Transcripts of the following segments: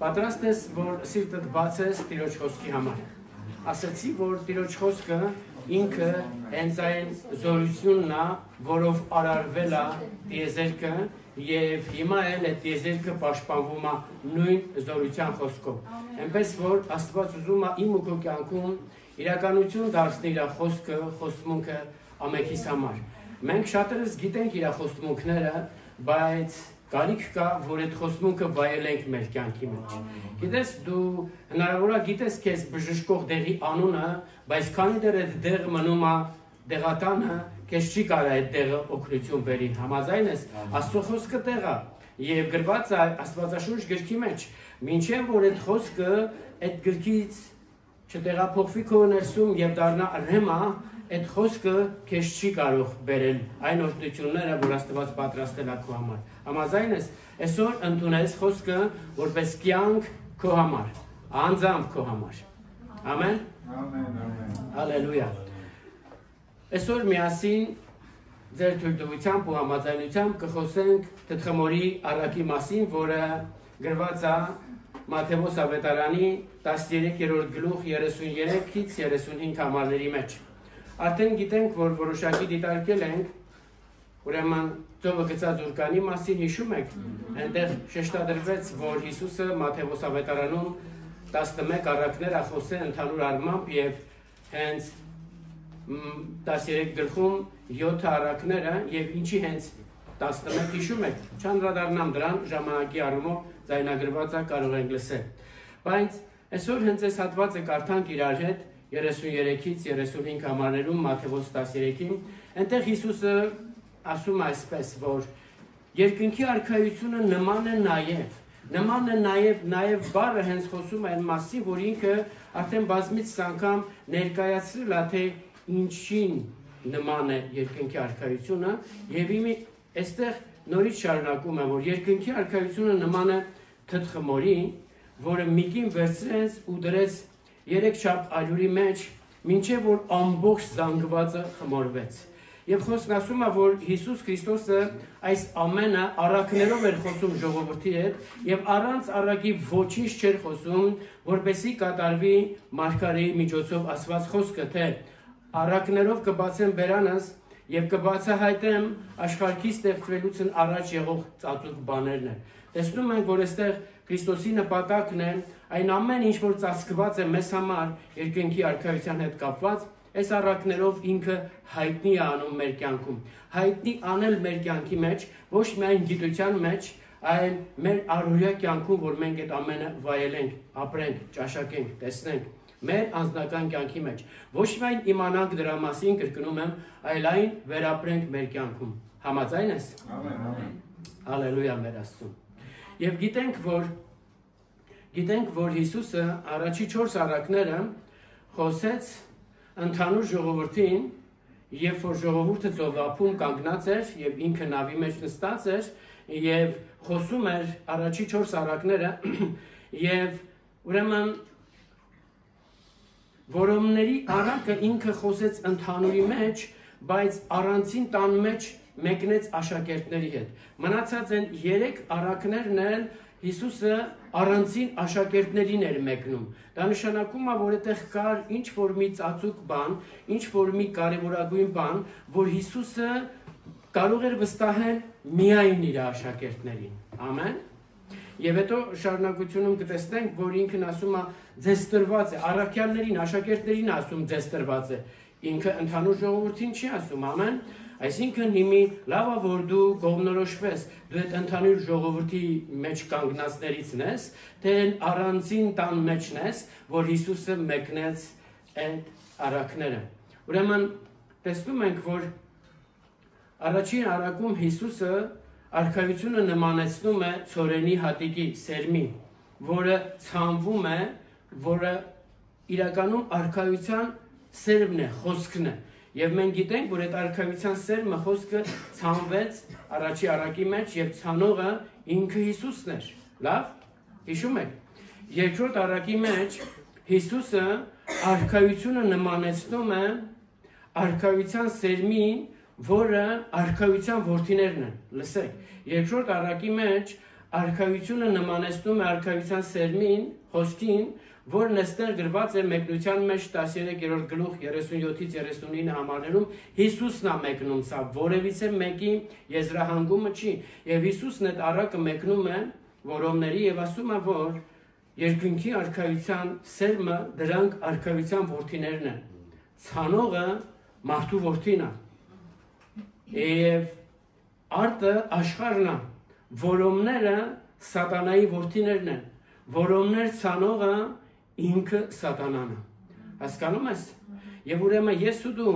Պատրաստ ես, որ սիրտդ բացես Տիրոջ խոսքի համար։ Ասացի, որ Տիրոջ խոսքը ինքը հենց այն զորությունն է, որով արարվել է տիեզերքը եւ հիմա էլ այդ տիեզերքը պաշտպանվում է նույն զորության խոսքով։ Այնպես որ Աստված ուզում է իմ ու քո կյանքում իրականություն դարձնել իր խոսքը, խոստմունքը ամենքիս համար։ Մենք շատերս գիտենք իր խոստմունքները, բայց կարիք կա, որ այդ խոստմունքը վայելենք մեր կյանքի մեջ։ Գիտես, դու հնարավոր է գիտես քեզ բժշկող դեղի անունը, բայց քանի դեռ այդ դեղը մնում է դեղատանը, քեզ չի կարա այդ դեղը օգնություն բերի։ Համաձայն ես, Աստծո խոսքը տեղ է եւ գրված է Աստվածաշունչ գրքի մեջ, մինչեւ որ այդ խոսքը այդ գրքից չտեղափոխվի քո ներսում եւ դառնա ռեմա, այդ խոսքը քեզ չի կարող բերել այն օրհնությունները, որ Աստված պատրաստել է քո համար։ Համաձայն ես, այսօր ընդունես խոսքը որպես կյանք քո համար, անձամբ քո համար։ Ամեն։ Ամեն։ Հալելույա։ Այսօր միասին ձեր թույլտվությամբ ու համաձայնությամբ կխոսենք Թթխմորի առակի մասին, որը գրված է Մատթեոս ավետարանի 13-րդ գլուխ 33-ից 35 համարների մեջ։ Արդեն գիտենք, որ որոշակի դիտարկել ենք, ուրեմն ծովը գծած ուրկանի մասին հիշում եք, այնտեղ շեշտադրվեց, որ Հիսուսը Մատթեոս ավետարանում 11 առակներ է խոսել ընդհանուր առմամբ եւ հենց 13 գլխում 7 առակները եւ ինչի հենց 11 հիշում եք, չանդրադառնամ դրան, ժամանակի առումով ձայնագրված է կարող ենք լսել։ Բայց այսօր հենց այս հատվածը կարդանք իրար հետ 33-ից 35 համարներում Մատթեոս 13-ին, այնտեղ Հիսուսը ասում է այսպես, որ երկնքի արքայությունը նման է նաև բառը հենց խոսում է այն մասին, որ ինքը արդեն բազմից անգամ ներկայացրել է, թե ինչին նման է երկնքի արքայությունը, եւ այստեղ նորից շարունակում է, որ երկնքի արքայությունը նման է թթխմորի, որը միկին վերցրեց ու դրեց 3 չափ ալյուրի մեջ, մինչև որ ամբողջ զանգվածը խմորվեց։ Եվ խոսքն ասում է, որ Հիսուս Քրիստոսը այս ամենը առակներով էր խոսում ժողովրդի հետ եւ առանց առակի ոչինչ չէր խոսում, որպեսզի կատարվի մարգարեի միջոցով ասված խոսքը, թե առակներով կբացեմ բերանս եւ կբացահայտեմ աշխարհի ստեղծվելուց առաջ եղող ծածուկ բաներն։ Տեսնում ենք, որ այստեղ Քրիստոսի նպատակն է այն ամեն ինչ, որ ծածկված է մեզ համար երկնքի արքայության հետ կապված, այս առակներով ինքը հայտնի է անում մեր կյանքում։ Հայտնի անել մեր կյանքի մեջ, ոչ միայն գիտության մեջ, այլ մեր առօրյա կյանքում, որ մենք այդ ամենը վայելենք, ապրենք, ճաշակենք, տեսնենք մեր անձնական կյանքի մեջ։ Ոչ միայն իմանանք դրա մասին, կրկնում եմ, այլ այն վերապրենք մեր կյանքում։ Համաձայն ես։ Ամեն։ Հալելույա մեր Աստծուն։ Եվ գիտենք, որ Հիսուսը առաջի 4 առակները խոսեց ընդհանուր ժողովրդին, երբ որ ժողովուրդը ծովափում կանգնած էր եւ ինքը նավի մեջ նստած էր եւ խոսում էր առաջի 4 առակները եւ ուրեմն որոնների առակը ինքը խոսեց ընդհանուրի մեջ, բայց առանցին տան մեջ մեկնեց աշակերտների հետ։ Մնացած են 3 առակներն էլ Հիսուսը առանցին աշակերտներին էր մեկնում։ Դա նշանակում է, որ այդտեղ կար ինչ որ մի ծածուկ բան, ինչ որ մի կարևորագույն բան, որ Հիսուսը կարող էր վստահել միայն իր աշակերտներին։ Ամեն։ Եվ հետո շարունակությունում կտեսնենք, որ ինքն ասում է ձեզ տրված է, առաքյալներին, աշակերտներին ասում ձեզ տրված է։ Ինքը ընդհանուր ժողովրդին չի ասում, ամեն։ Այսինքն հիմի լավ է, որ դու կողմնորոշվես, դու այդ ընդհանուր ժողովրդի մեջ կանգնածներից ես, թե առանձին տան մեջն ես, որ Հիսուսը մեկնեց այդ առակները։ Ուրեմն տեսնում ենք, որ առաջին առակում Հիսուսը արքայությունը նմանեցնում է ցորենի հատիկի սերմի, որը ցանվում է, որը իրականում արքայության սերմն է, խոսքն է։ Եվ մենք գիտենք, որ այդ արքայության սերմը խոսքը ցանվեց առաջի առակի մեջ եւ ցանողը ինքը Հիսուսն էր։ Լավ, հիշում եք։ Երկրորդ առակի մեջ Հիսուսը արքայությունը նմանեցնում է արքայության սերմին, որը արքայության որդիներն են։ Լսեք, երկրորդ առակի մեջ արքայությունը նմանեցնում է արքայության սերմին, խոսքին, որն այստեղ գրված է մեկնության մեջ 13-րդ գլուխ 37-ից 39 համարներում Հիսուսն է մեկնում, սա որևիցե մեկի եզրահանգումը չի, եւ Հիսուսն այդ առակը մեկնում է որոնների եւ ասում է, որ երկնքի արքայության սերմը դրանք արքայության որդիներն են, ցանողը մարդու որդին է, եւ արտը աշխարհն է, որոմները սատանայի որդիներն են, որոմներ ցանողը ինքը սատանան է, հասկանում ես, եւ ուրեմն ես ու դու,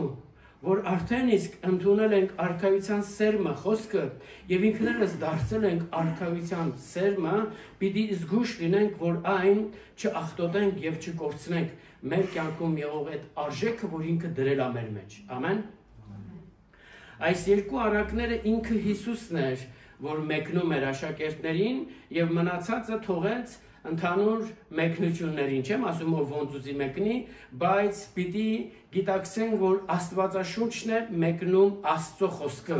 որ արդեն իսկ ընդունել ենք արքայության սերմը, խոսքը, եւ ինքներս դարձել ենք արքայության սերմը, պիտի զգույշ լինենք, որ այն չախտոտենք եւ չկորցնենք մեր կյանքում եղող այդ արժեքը, որ ինքը դրել է մեր մեջ։ Ամեն։ Այս երկու առակները ինքը Հիսուսն էր, որ մեկնում էր աշակերտներին եւ մնացածը թողեց ընդհանուր մեկնություններին, չեմ ասում որ ոնց ուզի մեկնի, բայց պիտի գիտակցենք, որ Աստվածաշունչն է մեկնում Աստծո խոսքը։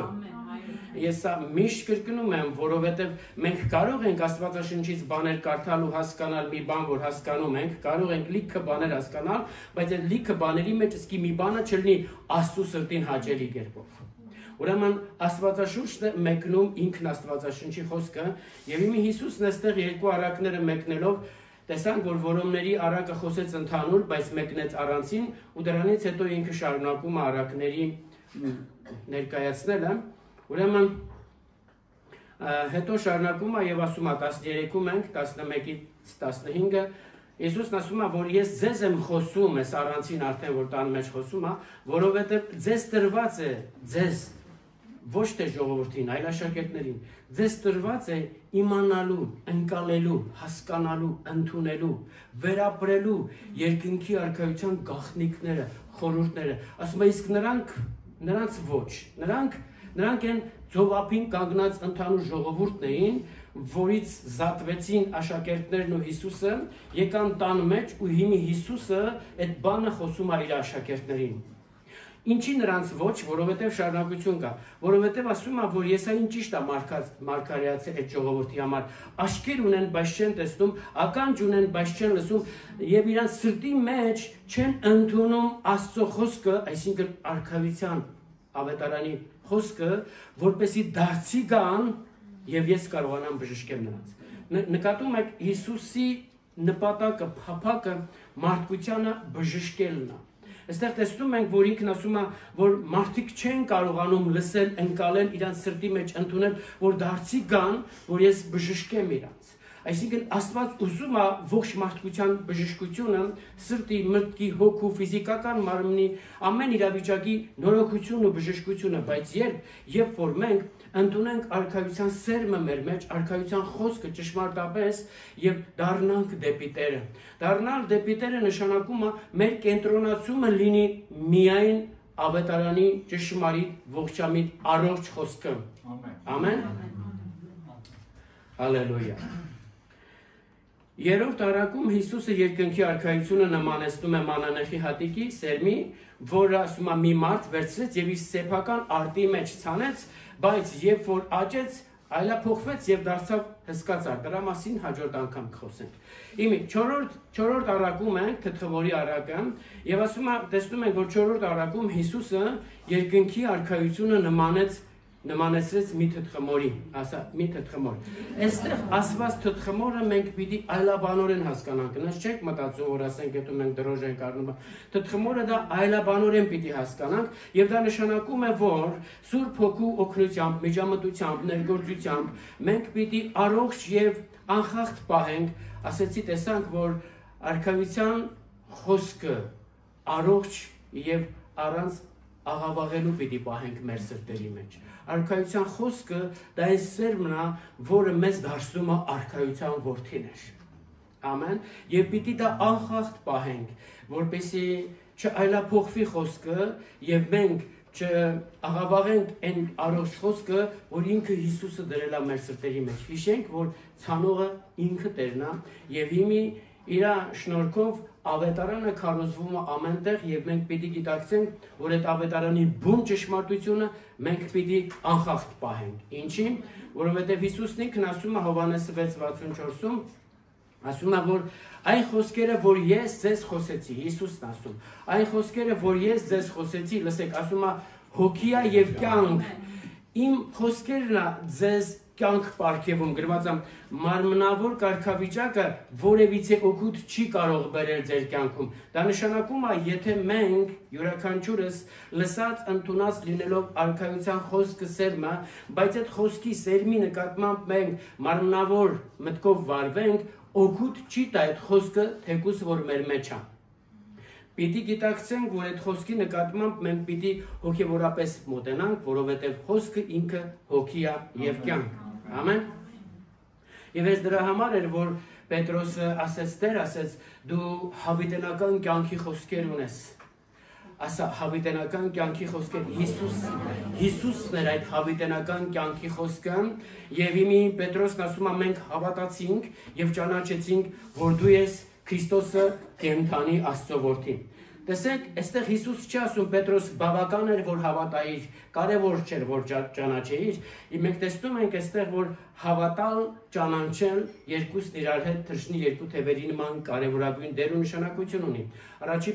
Ես սա միշտ կրկնում եմ, որովհետև մենք կարող ենք Աստվածաշունչից բաներ կարդալ ու հասկանալ մի բան, որ հասկանում ենք, կարող ենք լիքը բաներ հասկանալ, բայց այդ լիքը բաների մեջ իսկի մի բանը չլինի Աստծո սրտին հաճելի կերպով։ Ուրեմն Աստվածաշունչն է մեկնում ինքն Աստվածաշունչի խոսքը, եւ իմի Հիսուսն այստեղ երկու առակները մեկնելով տեսանք, որ որոմների առակը խոսեց ընդհանուր, բայց մեկնեց առանցին, ու դրանից հետո ինքը շարունակում է առակների ներկայացնելը։ Ուրեմն հետո շարունակում է եւ ասում է 13-ում ենք 11-ից 15-ը Հիսուսն ասում է, որ ես ձեզ եմ խոսում, այս առանցին արդեն որ տան մեջ խոսում է, որովհետեւ ձեզ տրված է, ձեզ ոչ թե ժողովրդին, այլ աշակերտներին, ձեզ տրված է իմանալու, ընկալելու, հասկանալու, ընդունելու, վերապրելու երկնքի արքայության գաղտնիքները, խորհուրդները, ասում է իսկ նրանց ոչ, նրանք են ծովափին կանգնած ընդհանուր ժողովուրդն էին, որից զատվեցին աշակերտներն ու Հիսուսը, եկան տան մեջ ու հիմի Հիսուսը այդ բանը խոսում է իր աշակերտներին։ Ինչի նրանց ոչ, որովհետև շարունակություն կա, որովհետև ասում է, որ Եսային ճիշտ է մարգարեացել այդ ժողովրդի համար, աշկեր ունեն, բայց չեն տեսնում, ականջ ունեն, բայց չեն լսում, եւ իրանց սրտի մեջ չեն ընդունում Աստծո խոսքը, այսինքն արքայության ավետարանի խոսքը, որպեսզի դարձի գան եւ ես կարողանամ բժշկել նրանց։ Նկատում եք Հիսուսի նպատակը, փափակը մարդկությանը բժշկելն է։ Այստեղ տեսնում ենք, որ ինքն ասում է, որ մարդիկ չեն կարողանում լսել, ընկալել, իրանց սրտի մեջ ընդունել, որ դարձի գան, որ ես բժշկեմ իրանց։ Այսինքն Աստված ուզում է ողջ մարդկության բժշկությունը, սրտի, մտքի, հոգու, ֆիզիկական մարմնի, ամեն իրավիճակի նորոգությունը, բժշկությունը, բայց երբ որ մենք ընդունենք արքայության սերմը մեր մեջ, արքայության խոսքը ճշմարտապես եւ դառնանք դեպի Տերը։ Դառնալ դեպի Տերը նշանակում է մեր կենտրոնացումը լինի միայն ավետարանի ճշմարիտ, ողջամիտ, առողջ խոսքը։ Ամեն։ Հալելույա։ Երրորդ առակում Հիսուսը երկնքի արքայությունը նմանեցնում է մանանեխի հատիկի, սերմի, որը ասում է մի մարդ վերցրեց եւ իր սեփական արտի մեջ ցանեց, բայց երբ որ աճեց, այլափոխվեց եւ դարձավ հսկացար։ Դրա մասին հաջորդ անգամ կխոսենք։ Իմի 4-րդ առակում ենք թթվորի առակը եւ ասում է, տեսնում ենք, որ 4-րդ առակում Հիսուսը երկնքի արքայությունը նմանեցրեց մի թթխմորի, ասա մի թթխմոր։ Այստեղ ասված թթխմորը մենք պիտի այլաբանորեն հասկանանք։ Նույնիսկ չենք մտածում, որ ասենք եթե մենք դրոժ ենք առնում։ Թթխմորը դա այլաբանորեն պիտի հասկանանք եւ դա նշանակում է, որ Սուրբ Հոգու օգնությամբ, միջամտությամբ, ներգործությամբ մենք պիտի առողջ եւ անխախտ պահենք։ Ասեցի տեսանք, որ արքայության խոսքը առողջ եւ առանց աղավաղելու պիտի պահենք մեր սրտերի մեջ։ Արքայության խոսքը դա է սերմն է, որը մեզ դարձնում է արքայության որդիներ։ Ամեն։ Եվ պիտի դա անխախտ պահենք, որպեսզի չայլափոխվի խոսքը եւ մենք չաղավաղենք այն առողջ խոսքը, որ ինքը Հիսուսը դրել է մեր սրտերի մեջ։ Հիշենք, որ ցանողը ինքը Տերն է եւ հիմի իր շնորհքով ավետարանը քարոզվում է ամենտեղ եւ մենք պիտի գիտակցենք, որ այդ ավետարանի բուն ճշմարտությունը մենք պիտի անխախտ պահենք։ Ինչի՞, որովհետեւ Հիսուսն ինքն ասում է Հովհաննես 6:64-ում, ասում է, որ այն խոսքերը, որ ես ձեզ խոսեցի, Հիսուսն ասում, այն խոսքերը, որ ես ձեզ խոսեցի, լսեք, ասում է հոգիա եւ կյանք, իմ խոսքերն է ձեզ կյանք պարգևում, գրված է մարմնավոր կարգավիճակը որևիցե օգուտ չի կարող բերել ձեր կյանքում։ Դա նշանակում է, եթե մենք յուրաքանչյուրս լսած ընդունած լինելով արքայության խոսքը սերմը, բայց այդ խոսքի սերմի նկատմամբ մենք մարմնավոր մտքով վարվենք, օգուտ չի տա այդ խոսքը, թեկուզ որ մեր մեջ է։ Պիտի գիտակցենք, որ այդ խոսքի նկատմամբ մենք պիտի հոգևորապես մոտենանք, որովհետև խոսքը ինքը հոգի է եւ կյանք։ Ամեն։ Եվ այս դրա համար էր, որ Պետրոսը ասեց, Տեր ասեց, դու հավիտենական կյանքի խոսքեր ունես։ Ասա հավիտենական կյանքի խոսքեր Հիսուսն էր այդ հավիտենական կյանքի խոսքը եւ իմի Պետրոսն ասում է մենք հավատացինք եւ ճանաչեցինք որ դու ես Քրիստոսը կենթանի Աստծո որդին։ Տեսեք, այստեղ Հիսուս չի ասում Պետրոս բավական էր որ հավատայիր, կարևոր չէր որ ճանաչեիր, մենք տեսնում ենք այստեղ որ հավատալ, ճանաչել երկուսն իրար հետ թռչնի երկու թևերի նման կարևորագույն դեր ու նշանակություն ունի։ Առաջի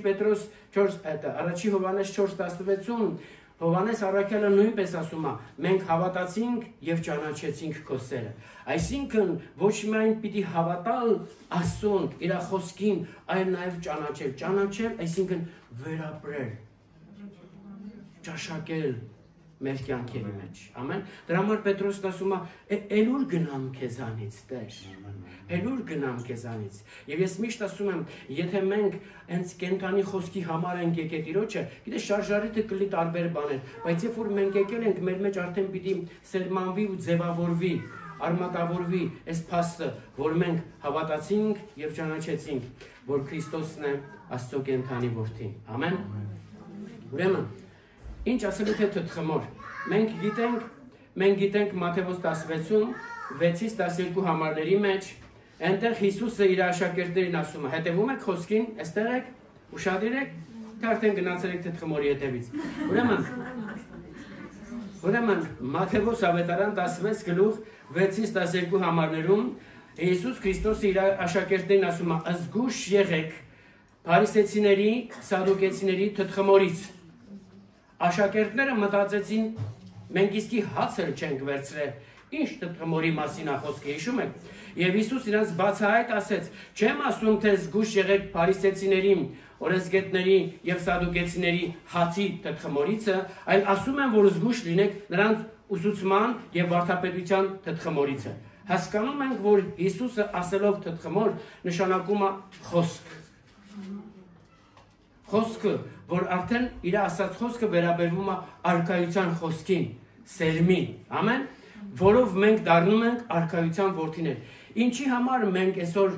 Հովհաննես 4:16-ում Հովհաննես առաքյալը նույնպես ասում է, մենք հավատացինք եւ ճանաչեցինք քո սերը։ Այսինքն ոչ միայն պիտի հավատալ Աստծուն, իր խոսքին, այլ նաեւ ճանաչել, այսինքն վերապրել, ճաշակել մեր կյանքերի մեջ։ Ամեն։ Դրա համար Պետրոսն ասում է, «Էլուր գնամ քեզանից, Տեր»։ Էլուր գնամ քեզանից։ Եվ ես միշտ ասում եմ, եթե մենք հենց կենթանի խոսքի համար ենք եկել Տիրոջը, գիտես շարժարիթը կլի տարբեր բաներ, բայց երբ որ մենք եկել ենք, մեր մեջ արդեն պիտի սերմանվի ու ձևավորվի, արմատավորվի այս փաստը, որ մենք հավատացինք եւ ճանաչեցինք, որ Քրիստոսն է Աստծո կենթանի որդին։ Ամեն։ Ուրեմն ինչ ասելու թե թթխմոր։ Մենք գիտենք Մատթեոս 16-ում 6-ից 12 համարների մեջ, այնտեղ Հիսուսը իր աշակերտներին ասում է, հետևում եք խոսքին, այստեղ եք, ուշադիր եք, թե արդեն գնացել եք թթխմորի հետևից։ Ուրեմն Մատթեոս ավետարան 16 գլուխ 6-ից 12 համարներում Հիսուս Քրիստոսը իր աշակերտներին ասում է, զգուշ եղեք փարիսեցիների, սադուկեցիների թթխմորից։ Աշակերտները մտածեցին, մենք իսկի հացը չենք վերցրել, ինչ թթխմորի մասին է խոսքը, հիշում եք։ Եվ Հիսուս իրենց բացահայտ ասեց, չեմ ասում, թե զգուշ եղեք փարիսեցիների, օրենսգետների եւ սադուկեցիների հացի թթխմորիցը, այլ ասում եմ, որ զգուշ լինեք նրանց ուսուցման եւ վարդապետության թթխմորիցը։ Հասկանում ենք, որ Հիսուսը ասելով թթխմոր նշանակում է խոսք։ Խոսքը, որ արդեն իր ասած խոսքը վերաբերվում է արքայության խոսքին, սերմին, ամեն, որով մենք դառնում ենք արքայության որդիներ։ Ինչի համար մենք այսօր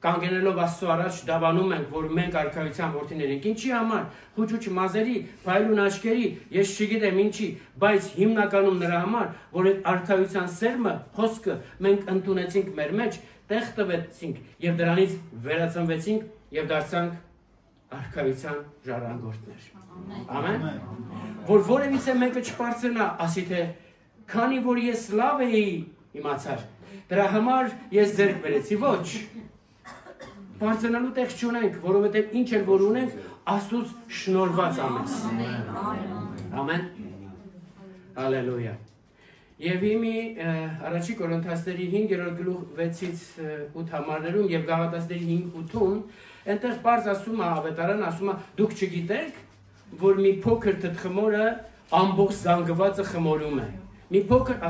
կանգնելով Աստծո առաջ դավանում ենք, որ մենք արքայության որդիներ ենք։ Ինչի համար խուճուճ մազերի, փայլուն աչքերի, ես չգիտեմ ինչի, բայց հիմնականում նրա համար, որ այդ արքայության սերմը, խոսքը մենք ընդունեցինք մեր մեջ, տեղ տվեցինք եւ դրանից վերածնվեցինք եւ դարձանք արքայության ժառանգորդներ։ Ամեն։ Որ որևիցե մեկը չբարձրանա, ասի թե քանի որ ես լավ էի, իմացար, դրա համար ես ձեռք բերեցի, ոչ։ Բարձրանալու տեղ չունենք, որովհետև ինչ էլ որ ունենք, Աստծուց շնորհված ամես։ Ամեն։ Հալելույա։ Եվ իմի առաջի Կորինթացիների 5-րդ գլուխ 6-ից 8 համարներում եւ Գաղատացիների 5:8-ում այնտեղ բարձ ասում է ավետարան, ասում է դուք չգիտեք, որ մի փոքր թթխմորը ամբողջ զանգվածը խմորում է։ Մի փոքր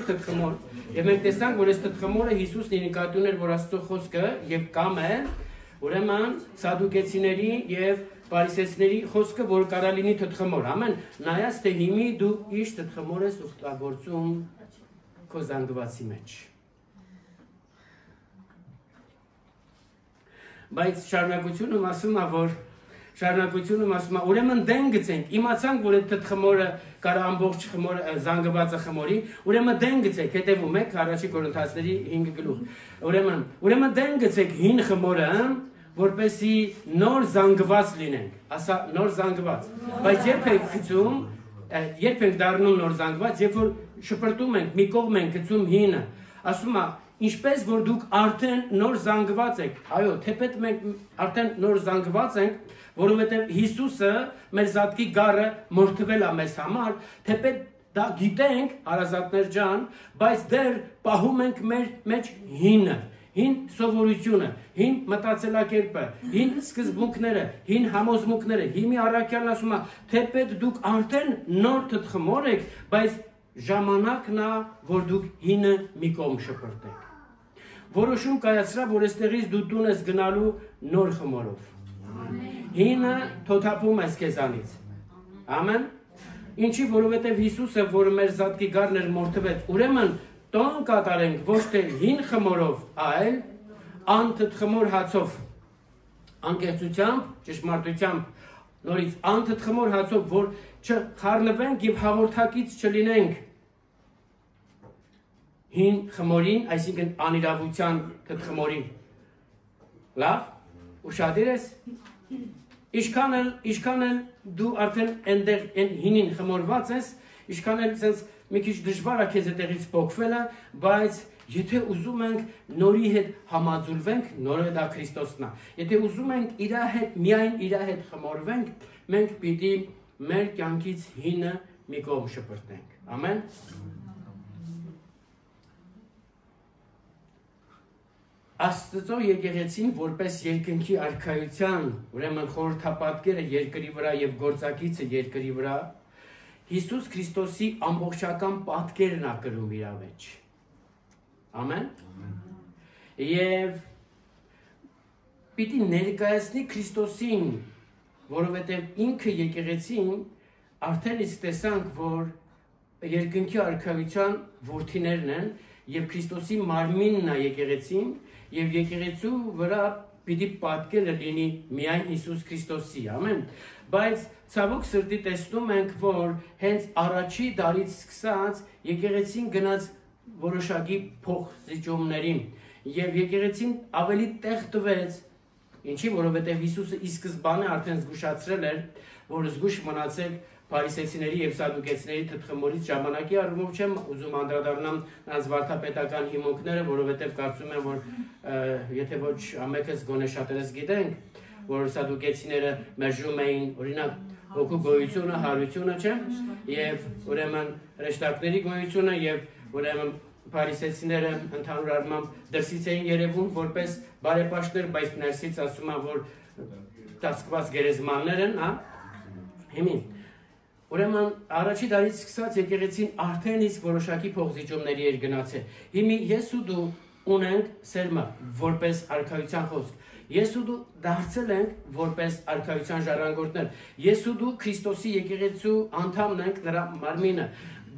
թթխմոր։ Եվ մենք տեսանք, որ այս թթխմորը Հիսուսն նկատի ուներ, որ Աստծո խոսքը եւ կամ է, ուրեմն սադուկեցիների եւ փարիսեցիների խոսքը, որ կարա լինի թթխմոր։ Ամեն, նայած թե հիմի դու ինչ թթխմոր ես օգտագործում քո զանգվածի մեջ։ Բայց շարունակությունում ասում է, որ շարունակությունում ասում է, ուրեմն դեն գցենք, իմացանք, որ այդ խմորը կարա ամբողջ խմոր զանգվածը խմորի, ուրեմն դեն գցեք, հետևում եք առաջի Կորինթացիների 5 գլուխ։ Ուրեմն դեն գցեք հին խմորը, որպեսզի նոր զանգված լինենք, ասա նոր զանգված։ Բայց երբ եք գցում, երբ եք դառնում նոր զանգված, երբ որ շպրտում ենք, մի կողմ ենք գցում հինը, ասում է, ինչպես որ դուք արդեն նոր զանգված եք, այո, թեպետ մենք արդեն նոր զանգված ենք, որովհետև Հիսուսը մեր զատկի գառը մորթվել է մեզ համար, թեպետ դա գիտենք, հարազատներ ջան, բայց դեռ պահում ենք մեր մեջ հինը, հին սովորությունը, հին մտածելակերպը, հին սկզբունքները, հին համոզմունքները, հիմի առաքյալն ասում է, թեպետ դուք արդեն նոր թթխմոր եք, բայց ժամանակն է, որ դուք հինը մի կողմ շպրտեք։ Որոշում կայացրա, որ այստեղից դու տուն ես գնալու նոր խմորով։ Հինը թոթափում ես քեզանից։ Ամեն։ Ինչի, որովհետև Հիսուսը, որ մեր զատկի գառն էր մորթվեց, ուրեմն տոն կատարենք ոչ թե հին խմորով, այլ անթթխմոր հացով։ Անկեղծությամբ, ճշմարտությամբ, նորից անթթխմոր հացով, որ չխառնվենք եւ հաղորդակից չլինենք հին խմորին, այսինքն անիրավության թթխմորին։ Լավ, ուշադիր ես։ Ինչքան էլ դու արդեն այնտեղ հինին խմորված ես, ինչքան էլ sense մի քիչ դժվար է քեզ այդտեղից փոխվելը, բայց եթե ուզում ենք նորի հետ համաձուլվենք, նորը դա Քրիստոսն է։ Եթե ուզում ենք միայն իր հետ խմորվենք, մենք պիտի մեր կյանքից հինը մի կողմ շպրտենք։ Ամեն։ Աստծո եկեղեցին որպես երկնքի արքայության, ուրեմն խորհրդապատկերը երկրի վրա եւ գործակիցը երկրի վրա, Հիսուս Քրիստոսի ամբողջական պատկերն է կրում իր մեջ։ Ամեն։ Եվ պիտի ներկայացնի Քրիստոսին, որովհետև ինքը եկեղեցին արդեն իսկ տեսանք, որ երկնքի արքայության որդիներն են եւ Քրիստոսի մարմինն է եկեղեցին եւ եկեղեցու վրա պիտի պատկերը լինի միայն Հիսուս Քրիստոսի, ամեն։ Բայց ցավոք սրտի տեսնում ենք, որ հենց առաջի դարից սկսած եկեղեցին գնաց որոշակի փոխզիջումներին եւ եկեղեցին ավելի տեղ տվեց, ինչի, որովհետեւ Հիսուսը ի սկզբանե արդեն զգուշացրել էր, որ զգուշ մնացեք Փարիսեցիների եւ Սադուկեցիների թթխմորից ժամանակի առումով չեմ ուզում անդրադառնամ նրանց վարդապետական հիմունքները, որովհետեւ կարծում եմ, որ եթե ոչ ամենքս գոնե շատերս գիտենք, որ Սադուկեցիները մերժում էին օրինակ հոգու գոյությունը, հարությունը, չէ՞, եւ ուրեմն հրեշտակների գոյությունը եւ ուրեմն Փարիսեցիները ընդհանուր առմամբ դրսից էին երևում որպես բարեպաշտներ, բայց ներսից ասում են, որ տասկված գերեզմաններ են, հա։ Հիմի ուրեմն առաջի դարից սկսած եկեղեցին արդեն իսկ որոշակի փոխզիջումների էր գնացել։ Հիմի ես ու դու ունենք սերմը որպես արքայության խոսք։ Ես ու դու դարձել ենք որպես արքայության ժառանգորդներ։ Ես ու դու Քրիստոսի եկեղեցու անդամն ենք, նրա մարմինը։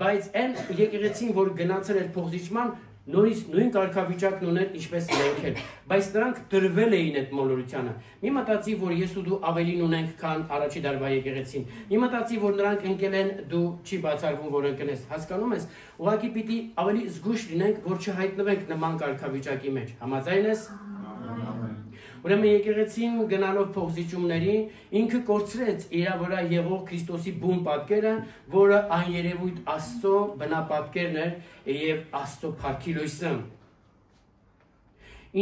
Բայց այն եկեղեցին, որ գնացել էր փոխզիջման, նորից նույն կարգավիճակն ուներ, ինչպես մենք էլ, բայց նրանք դրվել էին այդ մոլորությանը։ Մի մտածի, որ ես ու դու ավելին ունենք, քան առաջի դարվա եկեղեցին։ Մի մտածի, որ նրանք ընկել են, դու չի բացառվում, որ ընկնես։ Հասկանում ես, ուղղակի պիտի ավելի զգույշ լինենք, որ չհայտնվենք նման կարգավիճակի մեջ։ Համաձայն ես։ Ուրեմն եկեղեցին գնալով փոխզիջումների ինքը կորցրեց իր վրա եղող Քրիստոսի բուն պատկերը, որը աներևույթ Աստծո բնապատկերն էր եւ Աստծո փառքի լույսը։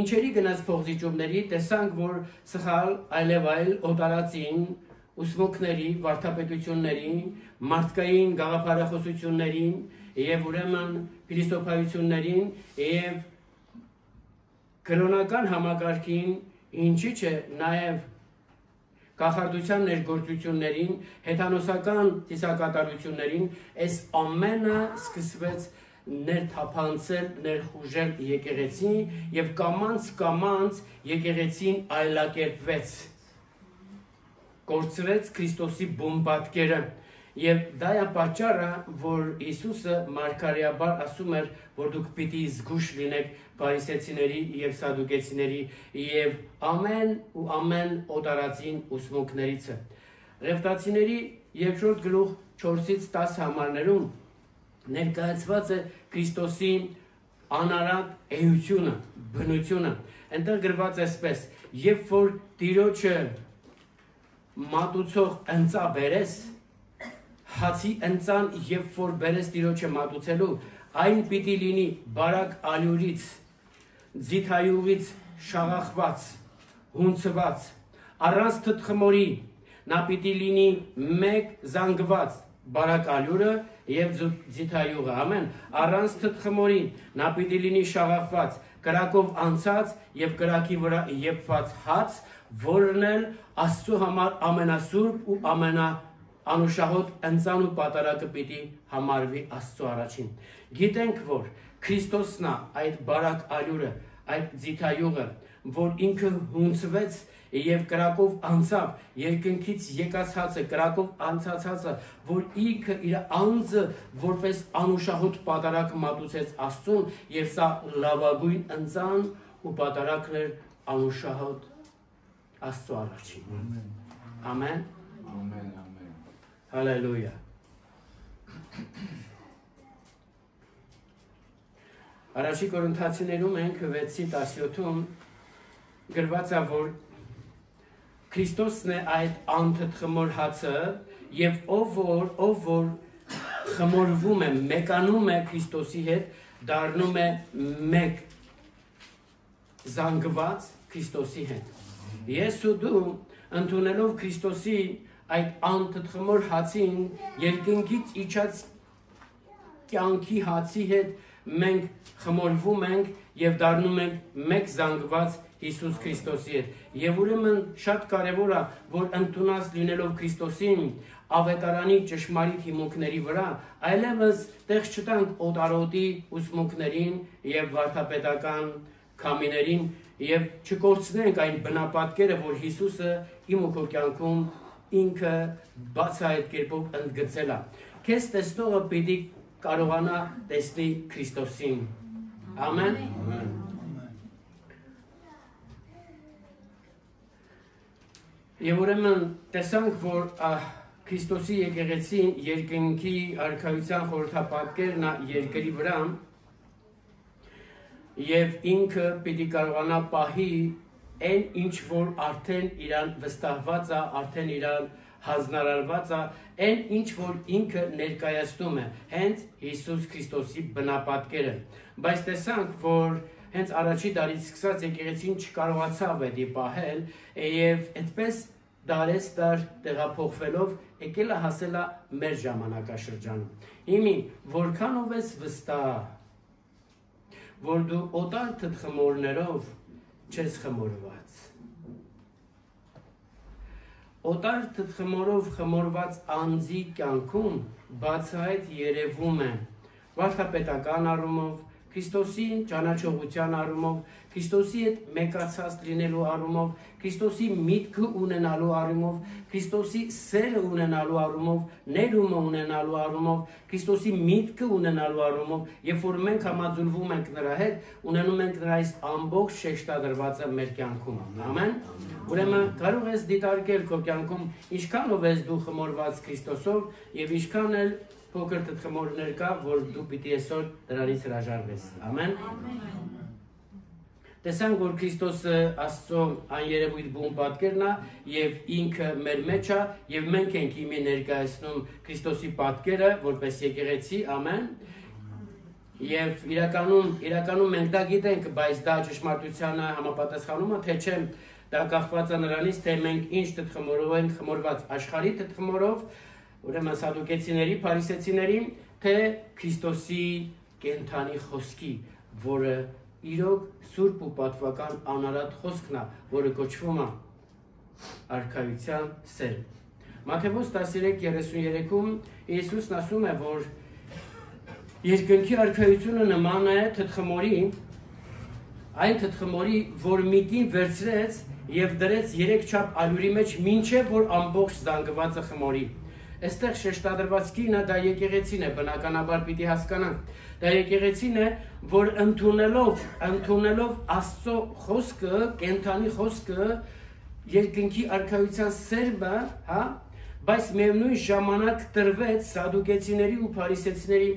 Ինչերի գնաց փոխզիջումների տեսանք, որ սխալ այլև այլ օտարածին, ուսմունքների, վարդապետությունների, մարդկային գաղափարախոսություններին եւ ուրեմն փիլիսոփայություններին եւ կրոնական համակարգին ինչի՞ չէ նաև կախարդության ներգործություններին, հեթանոսական ծիսակատարություններին, այս ամենը սկսվեց ներթափանցել, ներխուժել եկեղեցին եւ կամանց եկեղեցին այլակերպվեց, կորցրեց Քրիստոսի բուն պատկերը Եվ դա է պատճառը, որ Հիսուսը մարգարեաբար ասում էր, որ դուք պիտի զգուշ լինեք փարիսեցիների եւ սադուկեցիների եւ ամեն օտարածին ուսմունքներից։ Ռևտացիների երկրորդ գլուխ 4-ից 10 համարներում ներկայացված է Քրիստոսի անարատ էությունը, բնությունը։ Այնտեղ գրված է այսպես. երբ որ Տիրոջը մատուցող ընծա բերես, հացի ընծան երբ որ բերես Տիրոջը մատուցելու, այն պիտի լինի բարակ ալյուրից, ձիթայյուղից շաղախված, հունցված, առանց թթխմորի, նա պիտի լինի մեկ զանգված բարակ ալյուրը եւ ձիթայյուղը, ամեն, առանց թթխմորի, նա պիտի լինի շաղախված, կրակով անցած եւ կրակի վրա եփված հաց, որն էլ Աստծո համար ամենասուրբ ու ամենաանուշահոտ ընծան ու պատարակը պիտի համարվի Աստծո առաջին։ Գիտենք, որ Քրիստոսն է այդ բարակ ալյուրը, այդ ձիթայյուղը, որ ինքը հունցվեց եւ կրակով անցավ, երկնքից եկած հացը, կրակով անցած հացը, որ ինքը իր անձը որպես անուշահոտ պատարակ մատուցեց Աստծուն, եւ սա լավագույն ընծան ու պատարակն էր անուշահոտ Աստծո առաջին։ Ամեն։ Ամեն։ Հալելույա։ Առաջի Կորինթացիներում ենք 6:17-ում գրված է, որ Քրիստոսն է այդ անթթխմոր հացը եւ ով որ խմորվում է, մեկանում է Քրիստոսի հետ, դառնում է մեկ զանգված Քրիստոսի հետ։ Ես ու դու ընդունելով Քրիստոսի այդ անթթխմոր հացին, երկնքից իջած կյանքի հացի հետ մենք խմորվում ենք եւ դառնում ենք մեկ զանգված Հիսուս Քրիստոսի հետ։ Եվ ուրեմն շատ կարևոր է, որ ընդունած լինելով Քրիստոսին ավետարանի ճշմարիտ հիմունքների վրա, այլևս տեղ չտանք օտարոտի ուսմունքներին եւ վարդապետական քամիներին եւ չկորցնենք այն բնապատկերը, որ Հիսուսը իմ ու քո կյանքում ինքը բացահայտ կերպով ընդգծել է։ Քեզ տեսնողը պիտի կարողանա տեսնի Քրիստոսին։ Ամեն։ Եվ ուրեմն տեսանք, որ Քրիստոսի եկեղեցին երկնքի արքայության խորհրդապատկերն է երկրի վրա եւ ինքը պիտի կարողանա պահի այն ինչ որ արդեն իրան վստահված է, արդեն իրան հանձնարարված է, այն ինչ որ ինքը ներկայացնում է, հենց Հիսուս Քրիստոսի բնապատկերը։ Բայց տեսանք, որ հենց առաջի դարից սկսած եկեղեցին չկարողացավ դա պահել եւ այդպես դարեստար տեղափոխվելով եկել է հասել է մեր ժամանակաշրջանում։ Հիմի որքանով ես վստահ, որ դու օտար թթխմորներով չես խմորված։ Օտար թթխմորով խմորված անձի կյանքում բացահայտ երևում է վարդապետական առումով, Քրիստոսի ճանաչողության առումով, Քրիստոսի հետ մեկացած լինելու առումով, Քրիստոսի միտքը ունենալու առումով, Քրիստոսի սերը ունենալու առումով, ներումը ունենալու առումով, Քրիստոսի միտքը ունենալու առումով, երբ որ մենք համաձուլվում ենք նրա հետ, ունենում ենք նրա այս ամբողջ շեշտադրվածը մեր կյանքում։ Ամեն։ Ուրեմն կարող ես դիտարկել քո կյանքում ինչքանով ես դու խմորված Քրիստոսով եւ ինչքան էլ փոքր թթխմորներ կա, որ դու պիտի այսօր դրանից հրաժարվես։ Ամեն։ Տեսանք, որ Քրիստոսը Աստծո աներևույթ բուն պատկերն է եւ ինքը մեր մեջ է եւ մենք ենք իմի ներկայացնում Քրիստոսի պատկերը որպես եկեղեցի, ամեն։ Եվ իրականում մենք դա գիտենք, բայց դա ճշմարտությանը համապատասխանում է, թե չէ, դա կախված է նրանից, թե մենք ինչ թթխմորով ենք խմորված, աշխարհի թթխմորով, ուրեմն սադուկեցիների, փարիսեցիների, թե Քրիստոսի կենթանի խոսքի, որը իրոք սուրբ ու պատվական անարատ խոսքն է, որը կոչվում է արքայության սեր։ Մատթեոս 13:33-ում Հիսուսն ասում է, որ երկնքի արքայությունը նման է թթխմորի, այն թթխմորի, որ միտին վերցրեց եւ դրեց 3 չափ ալյուրի մեջ, մինչեւ որ ամբողջ զանգվածը խմորի։ Այստեղ շեշտադրված կինը դա եկեղեցին է, բնականաբար պիտի հասկանանք։ Դա եկեղեցին է, որ ընդունելով Աստծո խոսքը, կենթանի խոսքը, երկնքի արքայության սերմը, հա, բայց միևնույն ժամանակ տրվեց սադուկեցիների ու փարիսեցիների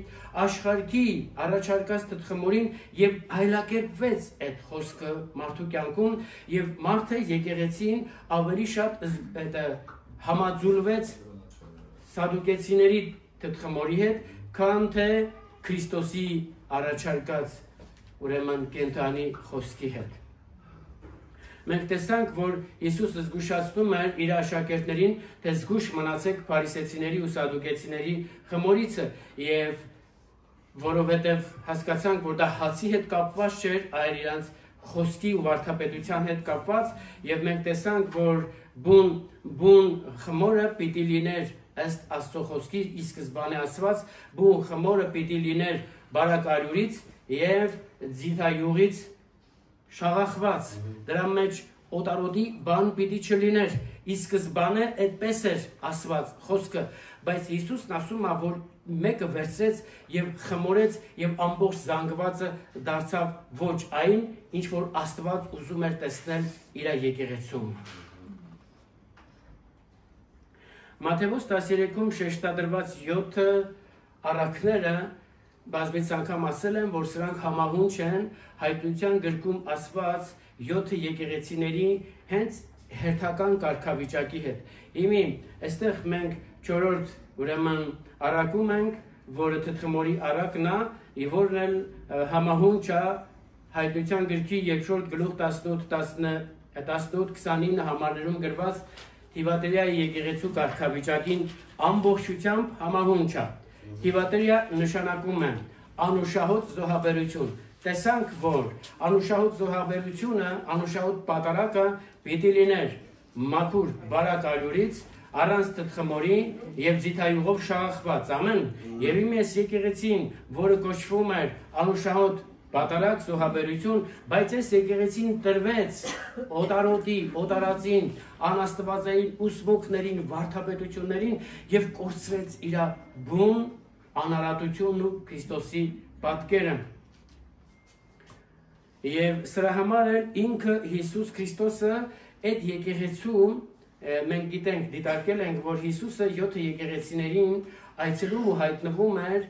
աշխարհի առաջարկած թթխմորին եւ այլակերպվեց այդ խոսքը մարդու կյանքում եւ մարդը եկեղեցին ավելի շատ համաձուլվեց սադուկեցիների թթխմորի հետ, քան թե Քրիստոսի առաջարկած ուրեմն կենթանի խոսքի հետ։ Մենք տեսանք, որ Հիսուսը զգուշացնում էր իր աշակերտներին, թե զգուշ մնացեք փարիսեցիների ու սադուկեցիների խմորիցը, եւ որովհետեւ հասկացանք, որ դա հացի հետ կապված չէր, այլ իրանց խոսքի ու վարդապետության հետ կապված, եւ մենք տեսանք, որ բուն խմորը պիտի լիներ ըստ Աստծո խոսքի ի սկզբանե ասված, բուն խմորը պիտի լիներ բարակալյուրից եւ ձիթայուղից շաղախված, դրա մեջ օտարոդի բան պիտի չլիներ, ի սկզբանե այդպես էր ասված խոսքը, բայց Հիսուսն ասում է, որ մեկը վերցրեց եւ խմորեց եւ ամբողջ զանգվածը դարձավ ոչ այն, ինչ որ Աստված ուզում էր տեսնել իր եկեղեցում։ Մատթեոս 13-ում շեշտադրված 7 առակները բազմից անգամ ասել են, որ սրանք համահունչ են հայտնության գրքում ասված 7 եկեղեցիների հենց հերթական կարգավիճակի հետ։ Հիմի այստեղ մենք 4-րդ ուրեմն առակում ենք, որը թթխմորի առակն է, եւ որն էլ համահունչ է հայտնության գրքի 2-րդ գլուխ 18-29 համարներում գրված Թիվատերիայի եկեղեցու կարգավիճակին ամբողջությամբ համահունչ է։ Թիվատերիա նշանակում է անուշահոտ զոհաբերություն։ Տեսանք, որ անուշահոտ զոհաբերությունը, անուշահոտ պատարակը պիտի լիներ մաքուր բարակալյուրից, առանց թթխմորի եւ ձիթայուղով շաղախված, ամեն։ Եվ իմ ես եկեղեցին, որը կոչվում էր անուշահոտ պատարակ, զոհաբերություն, բայց այս եկեղեցին տրվեց օտարոտի, օտարածին, անաստվածային ուսմունքներին, վարդապետություններին եւ կորցրեց իր բուն անարատությունն ու Քրիստոսի պատկերը։ Եվ սրա համար էլ ինքը Հիսուս Քրիստոսը այդ եկեղեցում մենք գիտենք, դիտարկել ենք, որ Հիսուսը 7 եկեղեցիներին այցելում ու հայտնվում էր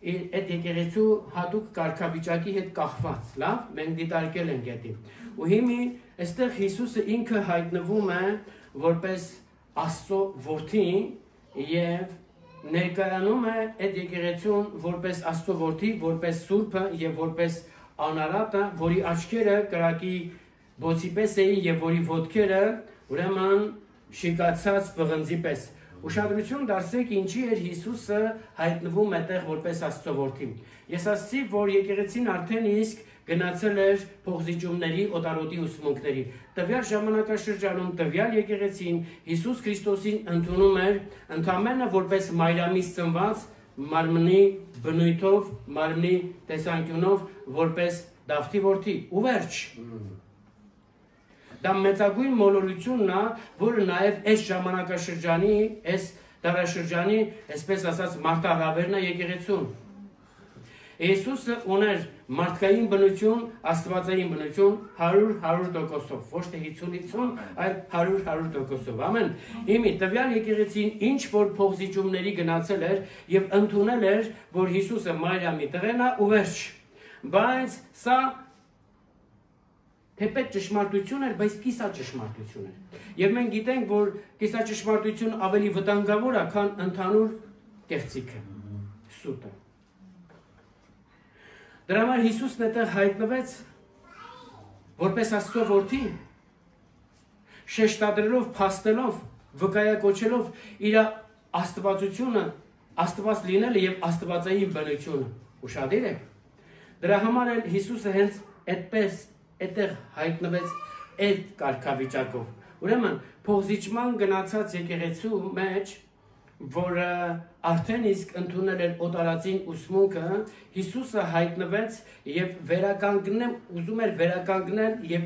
այդ եկեղեցու հատուկ կարգավիճակի հետ կախված, լավ, մենք դիտարկել ենք դա։ Ու հիմի այստեղ Հիսուսը ինքը հայտնվում է որպես Աստծո որդի եւ ներկայանում է այդ եկեղեցուն որպես Աստծո որդի, որպես Սուրբը եւ որպես անարատը, որի աչքերը կրակի բոցի պես էին եւ որի ոտքերը ուրեմն շիկացած պղնձի պես։ Ուշադրություն դարձեք, ինչի էր Հիսուսը հայտնվում այդտեղ որպես Աստծո որդի։ Ես ասացի, որ եկեղեցին արդեն իսկ գնացել էր փոխզիջումների, օտարոտի ուսմունքների։ Տվյալ ժամանակաշրջանում տվյալ եկեղեցին Հիսուս Քրիստոսին ընդունում էր ընդամենը որպես մայրամից ծնված մարմնի բնույթով, մարմնի տեսանկյունով, որպես Դավթի որդի։ Ու վերջ։ Դա մեծագույն մոլորությունն է, որը նաև այս ժամանակաշրջանի, այս դարաշրջանի, այսպես ասած, մարտահրավերն է եկեղեցուն։ Հիսուսը ուներ մարդկային բնություն, աստվածային բնություն 100%, ոչ թե 50-50, այլ 100%։ Ամեն։ Հիմի տվյալ եկեղեցին ինչ որ փոխզիջումների գնացել էր եւ ընդունել էր, որ Հիսուսը Մարիամի տղեն է ու վերջ։ Բայց սա թեպետ ճշմարտություն էր, բայց կիսա ճշմարտություն էր։ Եվ մենք գիտենք, որ կիսա ճշմարտություն ավելի վտանգավոր է, քան ընդհանուր կեղծիքը, սուտը։ Դրա համար Հիսուսն այդտեղ հայտնվեց որպես Աստծո որդի, շեշտադրելով, փաստելով, վկայակոչելով իր աստվածությունը, Աստված լինելը եւ աստվածային բնությունը։ Ուշադիր եք։ Դրա համար էլ Հիսուսը հենց այդպես այդտեղ հայտնվեց այդ կարգավիճակով։ Ուրեմն փոխզիջման գնացած եկեղեցու մեջ, որը արդեն իսկ ընդունել էր օտարածին ուսմունքը, Հիսուսը հայտնվեց եւ ուզում էր վերականգնել եւ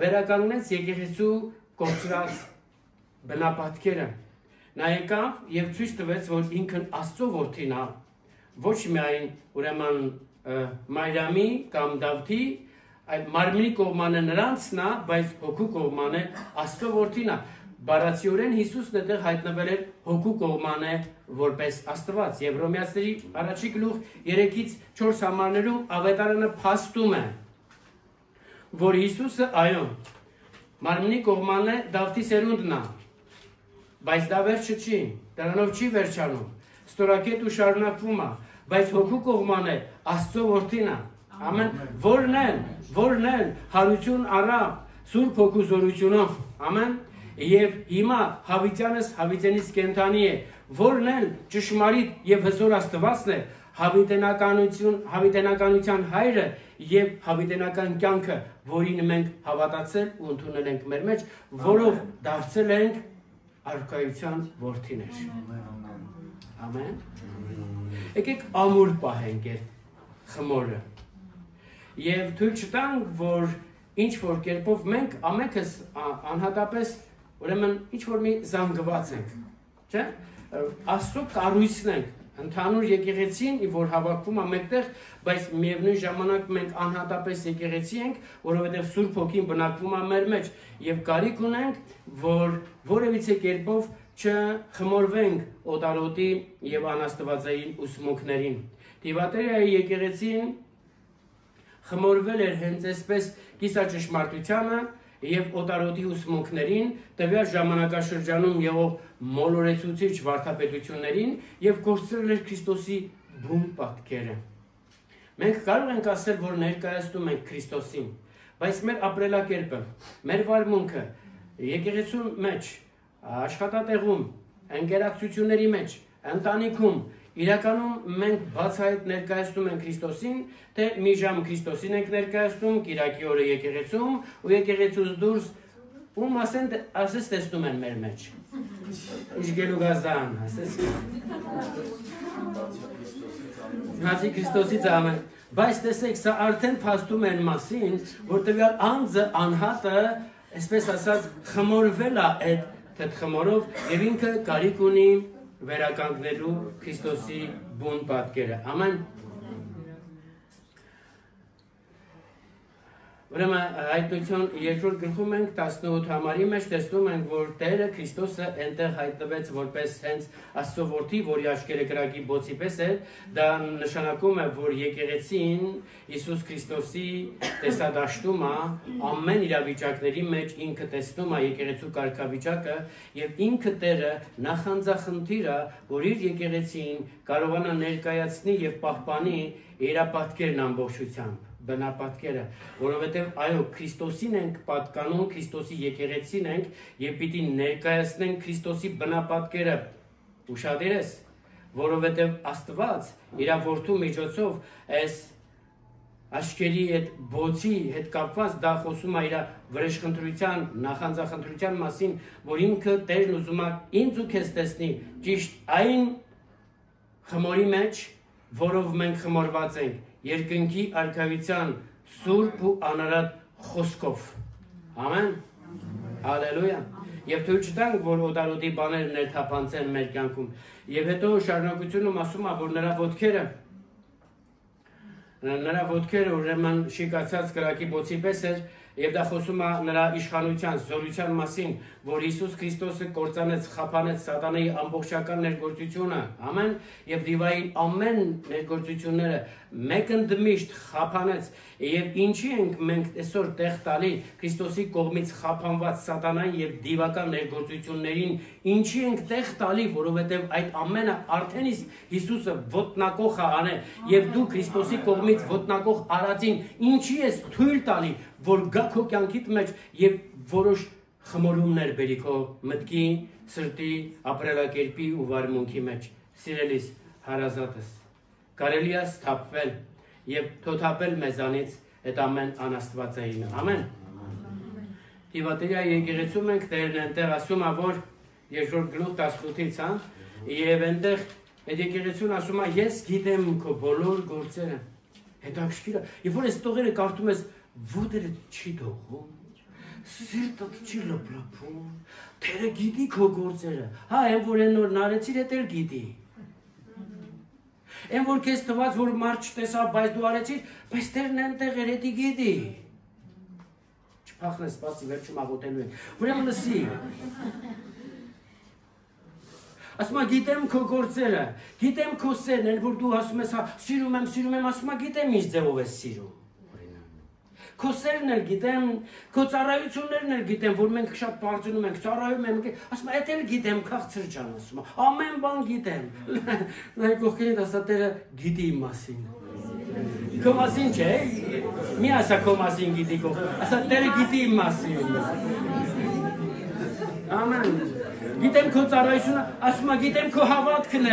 վերականգնեց եկեղեցու կորցրած բնապատկերը։ նա եկավ եւ ցույց տվեց, որ ինքն Աստծո որդին է, ոչ միայն ուրեմն Մարիամի կամ Դավթի, այդ մարմնի կողմանը նրանցն է, բայց հոգու կողմանը Աստծո որդին է։ Բառացիորեն Հիսուսն այդտեղ հայտնվել էր հոգու կողմանը որպես Աստված եւ Հռոմեացիների առաջի գլուխ 3-ից 4 համարներում Ավետարանը փաստում է, որ Հիսուսը այո մարմնի կողմանը Դավթի սերունդն է, բայց դա վերջը չի, դրանով չի վերջանում, ստորակետ ու շարունակվում է, բայց հոգու կողմանը Աստծո որդին է, ամեն, որն են հարություն առավ Սուրբ Հոգու զորությունով, ամեն, եւ հիմա Հավիտյանս Հավիտենից կենթանի է, որն էլ ճշմարիտ եւ հզոր Աստվածն է, հավիտենականության հայրը եւ հավիտենական կյանքը, որին մենք հավատացել ու ընդունել ենք մեր մեջ, որով դարձել ենք արքայության որդիներ։ Ամեն։ Եկեք ամուր պահենք այդ խմորը։ Եվ թույլ չտանք, որ ինչ որ կերպով մենք ամենքս անհատապես ուրեմն ինչ որ մի զանգված ենք, չէ՞։ Աստծո կառույցն ենք, ընդհանուր եկեղեցին, որ հավաքվում է մեկտեղ, բայց միևնույն ժամանակ մենք անհատապես եկեղեցի ենք, որովհետև Սուրբ Հոգին բնակվում է մեր մեջ, եւ կարիք ունենք, որ որևիցե կերպով չխմորվենք օտարոտի եւ անաստվածային ուսմունքներին։ Տիվատերիայի եկեղեցին խմորվել էր հենց այսպես կիսաճշմարտությանը եւ օտարոտի ուսմունքներին, տվյալ ժամանակաշրջանում եղող մոլորեցուցիչ վարդապետություններին եւ կորցրել էր Քրիստոսի բուն պատկերը։ Մենք կարող ենք ասել, որ ներկայացնում ենք Քրիստոսին, բայց մեր ապրելակերպը, մեր վարմունքը, եկեղեցու մեջ, աշխատատեղում, ընկերակցությունների մեջ, ընտանիքում, իրականում մենք բացահայտ ներկայացնում ենք Քրիստոսին, թե մի ժամ Քրիստոսին ենք ներկայացնում, կիրակի օրը եկեղեցում, ու եկեղեցուց դուրս ում ասես տեսնում են մեր մեջ։ Իշխելու գազան, ասես։ Հացի Քրիստոսից ամեն։ Բայց տեսեք, սա արդեն փաստում են մասին, որ տվյալ անձը, անհատը, այսպես ասած, խմորվել է այդ թթխմորով եւ ինքը կարիք ունի վերականգնելու Քրիստոսի բուն պատկերը։ Ամեն։ Ուրեմն հայտնություն երկրորդ գլխում ենք 18 համարի մեջ տեսնում ենք, որ Տերը Քրիստոսը այնտեղ հայտնվեց որպես հենց Աստծո որդի, որի աչքերը կրակի բոցի պես էր, դա նշանակում է, որ եկեղեցին Հիսուս Քրիստոսի տեսադաշտում է, ամեն իրավիճակների մեջ ինքը տեսնում է եկեղեցու կարգավիճակը եւ ինքը Տերը նախանձախնդիր է, որ իր եկեղեցին կարողանա ներկայացնի եւ պահպանի իր պատկերն ամբողջությամբ, բնապատկերը, որովհետև այո Քրիստոսին ենք պատկանում, Քրիստոսի եկեղեցին ենք եւ պիտի ներկայացնենք Քրիստոսի բնապատկերը, ուշադիր ես, որովհետև Աստված իր որդու միջոցով այս աչքերի այդ բոցի հետ կապված դա խոսում է իր վրեժխնդրության, նախանձախնդրության մասին, որ ինքը Տերն ուզում է ինձ ու քեզ տեսնի ճիշտ այն խմորի մեջ, որով մենք խմորված ենք, երկնքի արքայության սուրբ ու անարատ խոսքով։ Ամեն։ Հալելույա։ Եվ թույլ չտանք, որ օտարոտի բաները ներթափանցեն մեր կյանքում։ Եվ հետո շարունակությունում ասում է, որ նրա ոտքերը ուրեմն շիկացած կրակի բոցի պես էր, եւ դա խոսում է նրա իշխանության, զորության մասին, որ Հիսուս Քրիստոսը կործանեց, խափանեց սատանայի ամբողջական ներգործությունը, ամեն, եւ դիվային ամեն ներգործությունները մեկընդմիշտ խափանեց, եւ ինչի ենք մենք այսօր տեղ տալի Քրիստոսի կողմից խափանված սատանային եւ դիվական ներգործություններին, ինչի ենք տեղ տալի, որովհետեւ այդ ամենը արդեն իսկ Հիսուսը ոտնակող է անել, եւ դու Քրիստոսի կողմից ոտնակող արածին ինչի ես թույլ տալի, որ գա քո կյանքիդ մեջ եւ որոշ խմորումներ բերի քո մտքի, սրտի, ապրելակերպի ու վարմունքի մեջ։ Սիրելիս, հարազատս, կարելի է սթափվել եւ թոթափել մեզանից այդ ամեն անաստվածայինը։ Ամեն։ Տիվատերիայի եկեղեցում ենք Տերն այնտեղ ասում է, որ երկրորդ գլուխ 18-ից, հա, եւ այնտեղ այդ եկեղեցուն ասում է, ես գիտեմ քո բոլոր գործերը։ Հետաքրքիր է, երբ որ այս տողերը կարդում ես, ոտերը չի թողում, սիրտդ չի լպլպում, թերը գիտի քո գործերը, հա, են որ են նոր նարեցիր հետ էլ գիտի, են որ կեզ տված, որ մարդ չտեսավ, բայց դու արեցիր, բայց թերն են տեղ երետի գիտի, չպախն է սպասի, վերջում աղոտելու են, ուրեմն լսի, ասում գիտեմ քո գործերը, գիտեմ քո սերն են, որ դու ասում ես, սիրում եմ, ասում գիտեմ ինչ ձևով ես սիրում, քո սերն էլ գիտեմ, քո ծառայություններն էլ գիտեմ, որ մենք շատ բարձրանում ենք, ծառայում ենք, ասում էդ էլ գիտեմ, քաղցր ջան, ասում ամեն բան գիտեմ, նայ կողքին ասա տերը գիտի իմ մասին, քո մասին չէ, մի ասա քո մասին գիտի կող, ասա տերը գիտի իմ մասին, ամեն, գիտեմ քո ծառայությունը, ասում գիտեմ քո հավատքն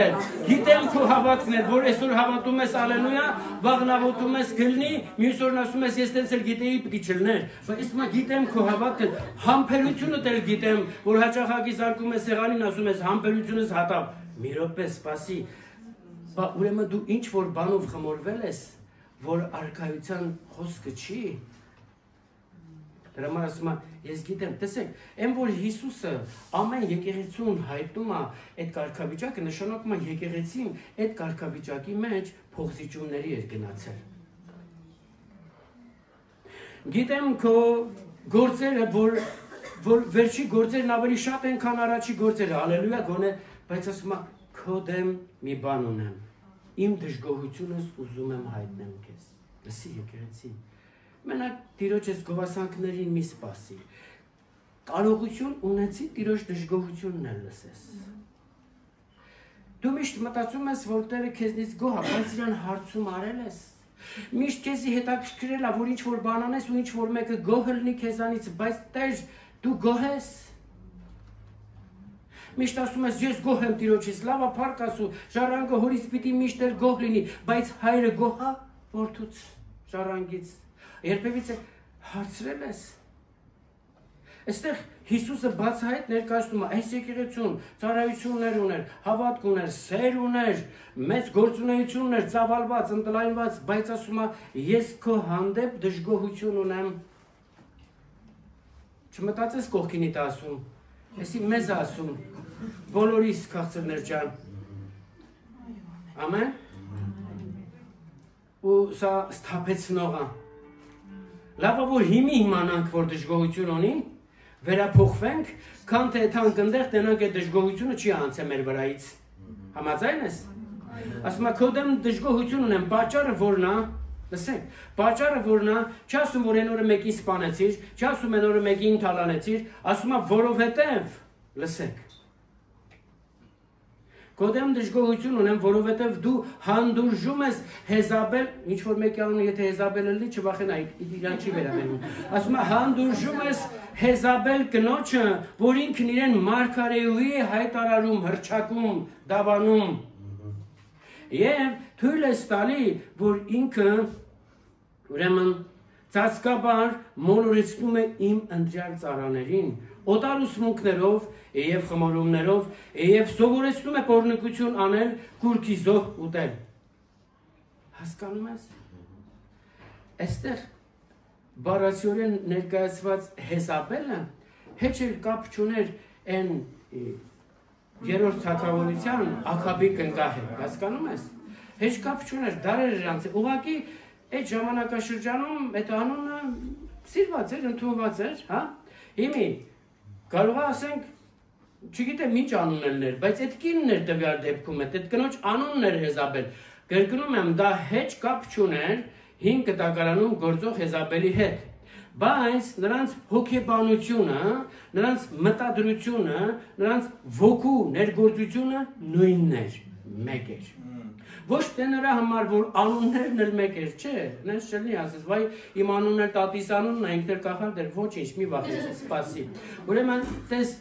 է, որ այսօր հավատում ես ալելույա, վաղն աղոթում ես գլնի, մյուս օրն ասում ես ես տենց էլ գիտեի պիտի չլներ, բայց ասում գիտեմ քո հավատքն, համբերությունդ էլ գիտեմ, որ հաճախակի զարկում ես սեղանին, ասում ես համբերությունս հատավ, մի րոպե սպասի, ուրեմն դու ինչ որ բանով խմորվել ես, որ արքայության խոսքը չի, դրա համար ասում ես գիտեմ, տեսեք, այն որ Հիսուսը ամեն եկեղեցուն հայտնում է այդ կարգավիճակը, նշանակում է եկեղեցին այդ կարգավիճակի մեջ փոխզիջումների էր գնացել։ Գիտեմ քո գործերը, որ վերջի գործերն ավելի շատ են, քան առաջի գործերը, հալելույա գոնե, բայց ասում է քո դեմ մի բան ունեմ, իմ դժգոհությունս ուզում եմ հայտնեմ քեզ։ Լսի եկեղեցի։ Մենակ Տիրոջ ես գովասանքներին մի սպասի, կարողություն ունեցի Տիրոջ դժգոհությունն էլ լսես։ Դու միշտ մտածում ես, որ Տերը քեզնից գոհ է, բայց իրան հարցում արել ես։ Միշտ քեզի հետաքրքրել է, որ ինչ որ բան անես ու ինչ որ մեկը գոհ լինի քեզանից, բայց Տեր դու գոհ ես։ Միշտ ասում ես ես գոհ եմ Տիրոջից, լավ է փառք ասու, ժառանգը հորից պիտի միշտ էլ գոհ լինի, բայց հայրը գոհ է որդուց, ժառանգից։ Երբևիցե հարցրել ես։ Այստեղ Հիսուսը բացահայտ ներկայացնում է, այս եկեղեցուն ծառայություններ ուներ, հավատք ուներ, սեր ուներ, մեծ գործունեություն ուներ, ծավալված, ընտլայնված, բայց ասում է, ես քո հանդեպ դժգոհություն ունեմ։ Չմտածես կողքինիդ ասում, այսի մեզ ասում, բոլորիս քաղցրներ ջան։ Ամեն։ Ու սա սթափեցնող է։ Լավ է որ հիմի իմանանք, որ դժգոհություն ունի, վերափոխվենք, քան թե թանկ ընդեղ տենանք այդ դժգոհությունը չի անցե մեր վրայից։ Համաձայն ես։ Ասում է քո դեմ դժգոհություն ունեմ, պատճառը որն է, լսեք, պատճառը որն է, չասում որ այն օրը մեկին սպանեցիր, չասում այն օրը մեկին թալանեցիր, ասում է որովհետև, լսեք։ Քո դեմ դժգոհություն ունեմ, որովհետև դու հանդուրժում ես Հեզաբել, ինչ որ մեկի անունը եթե Հեզաբելը լինի, չվախենա, իրան չի վերաբերում։ Ասում է հանդուրժում ես Հեզաբել կնոջը, որ ինքն իրեն մարգարեուհի է հայտարարում, հռչակում, դավանում։ Եվ թույլ ես տալի, որ ինքը ուրեմն ծածկաբար մոլորեցնում է իմ ընտրյալ ծառաներին, օտար ուսմունքներով եւ խմորումներով եւ սովորեցնում է պոռնկություն անել, կուրքի զոհ ուտել։ Հասկանում ես։ Այստեղ բառացիորեն ներկայացված Հեզաբելը հեչ էլ կապ չուներ այն երրորդ թագավորության Աքաբի կնկահ հետ, հասկանում ես։ Հեչ կապ չուներ, դարեր իրանց, ուղղակի այդ ժամանակաշրջանում այդ անունը սիրված էր, ընդունված էր, հա։ Հիմի կարող է ասենք, չգիտեմ ինչ անունն էր, բայց այդ կինն էր տվյալ դեպքում, այդ կնոջ անունն էր Հեզաբել։ Կրկնում եմ, դա հեչ կապ չուներ 5 տակարանում գործող Հեզաբելի հետ։ Բայց նրանց հոգեբանությունը, նրանց մտադրությունը, նրանց ոգու ներգործությունը նույնն էր, մեկ էր։ Ոչ թե նրա համար, որ անուններն էլ մեկ էր, չէ, նենց չլինի ասես, վայ իմ անունն էլ տատիս անունն է, ինքն էլ կախարդ էր, ոչինչ, մի վախեցի, սպասի։ Ուրեմն, տես,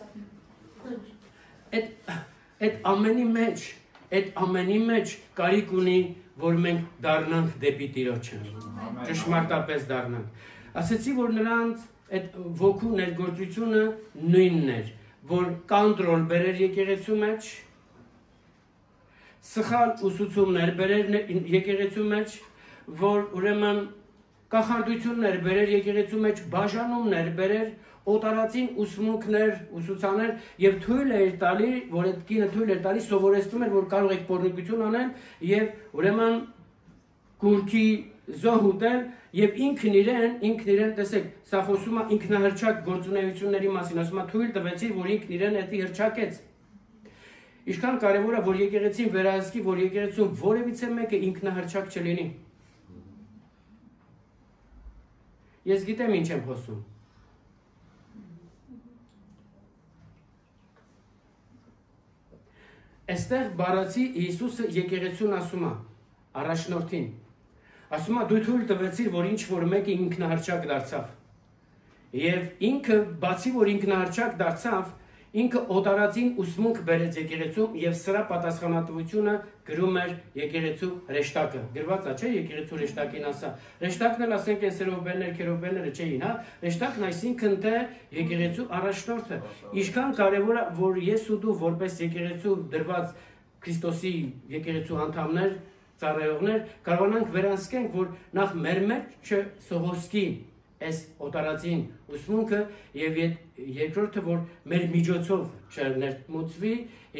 այդ ամենի մեջ կարիք ունի, որ մենք դառնանք դեպի Տիրոջը, ճշմարտապես դառնանք։ Ասեցի, որ նրանց այդ ոգու ներգործությունը նույնն էր, որ կոնտրոլ բերեր եկեղեցու մեջ, սխալ ուսուցումներ բերեր եկեղեցու մեջ, որ ուրեմն կախարդություններ բերեր եկեղեցու մեջ, բաժանումներ բերեր, օտարածին ուսմունքներ, ուսուցաներ եւ թույլ էր տալի, որ այդ կինը թույլ էր տալի սովորեցնում էր, որ կարող եք պոռնոգություն անել եւ ուրեմն գուրքի զոհ ուտել եւ ինքն իրեն տեսեք, սա խոսում է ինքնահռչակ գործունեությունների մասին, ասում է թույլ տվեցի, որ ինքն իրեն էդի հռչակեց։ Ինչքան կարևոր է, որ եկեղեցին վերահսկի, որ եկեղեցում որևիցե մեկը ինքնահռչակ չլինի։ Ես գիտեմ ինչ եմ խոսում։ Այստեղ բառացի Հիսուսը եկեղեցուն ասում է, առաջնորդին, ասում է դու թույլ տվեցիր, որ ինչ որ մեկը ինքնահռչակ դարձավ։ Եվ ինքը բացի որ ինքնահռչակ դարձավ, ինքը օտարածին ուսմունք բերեց եկեղեցում եւ սրա պատասխանատվությունը գրում էր եկեղեցու հրեշտակը։ Գրված է, չէ՞, եկեղեցու հրեշտակին ասա։ Հրեշտակն էլ ասենք են սերովբերներ, քերովբերները չէին, հա։ Հրեշտակն այսինքն թե եկեղեցու առաջնորդը։ Ինչքան կարևոր է, որ ես ու դու որպես եկեղեցու դրված Քրիստոսի եկեղեցու անդամներ, ծառայողներ կարողանանք վերահսկենք, որ նախ մեր մեջ չսողոսկի այս օտարածին ուսմունքը եւ երկրորդը որ մեր միջոցով չներմուծվի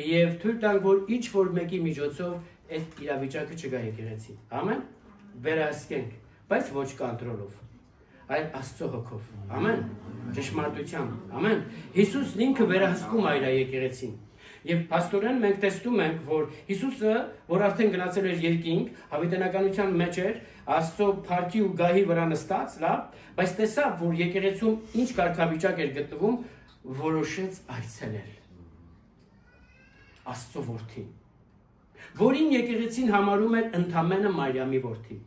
եւ թույլ տանք որ ինչ որ մեկի միջոցով այդ իրավիճակը չգա եկեղեցին։ Ամեն։ Վերահսկենք, բայց ոչ կոնտրոլով, այլ Աստծո հոգով։ Ամեն։ Ճշմարտությամբ։ Ամեն։ Հիսուսն ինքը վերահսկում է իր եկեղեցին։ Եվ փաստորեն մենք տեսնում ենք, որ Հիսուսը, որ արդեն գնացել էր երկինք, հավիտենականության մեջ էր, Աստծո փառքի ու գահի վրա նստած, լավ, բայց տեսավ, որ եկեղեցում ինչ կարգավիճակ էր գտնվում, որոշեց այցելել Աստծո որդին, որին եկեղեցին համարում էր ընդամենը Մարիամի որդի։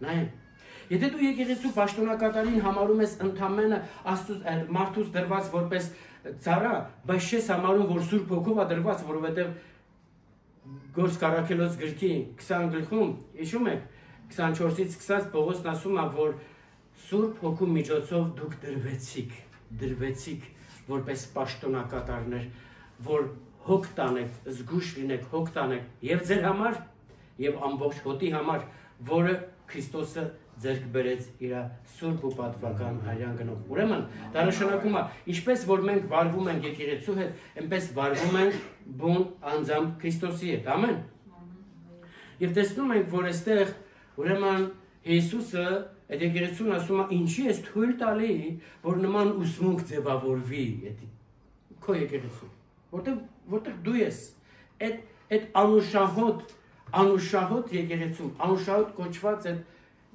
Նայեք, եթե դու եկեղեցու պաշտոնակատարին համարում ես ընդամենը մարդուց դրված որպես ծառա, բայց չես համարում, որ Սուրբ Հոգով է դրված, որովհետև Գործ Կարաքելոց գրքի 20 գլխում, հիշում եք, 24-ից սկսած Պողոսն ասում է, որ Սուրբ Հոգու միջոցով դուք դրվեցիք որպես պաշտոնակատարներ, որ հոգ տանեք, զգուշ լինեք, հոգ տանեք եւ ձեր համար եւ ամբողջ հոտի համար, որը Քրիստոսը ձեռք բերեց իր սուրբ ու պատվական արյան գնով։ Ուրեմն, դա նշանակում է, ինչպես որ մենք վարվում ենք եկեղեցու հետ, այնպես վարվում ենք բուն անձամբ Քրիստոսի հետ։ Ամեն։ Եվ տեսնում ենք, որ այստեղ ուրեմն Հիսուսը այդ եկեղեցուն ասում է, ինչի ես թույլ տալի, որ նման ուսմունք ձևավորվի քո եկեղեցում, որտեղ դու ես այդ անուշահոտ եկեղեցում, անուշահոտ կոչված այդ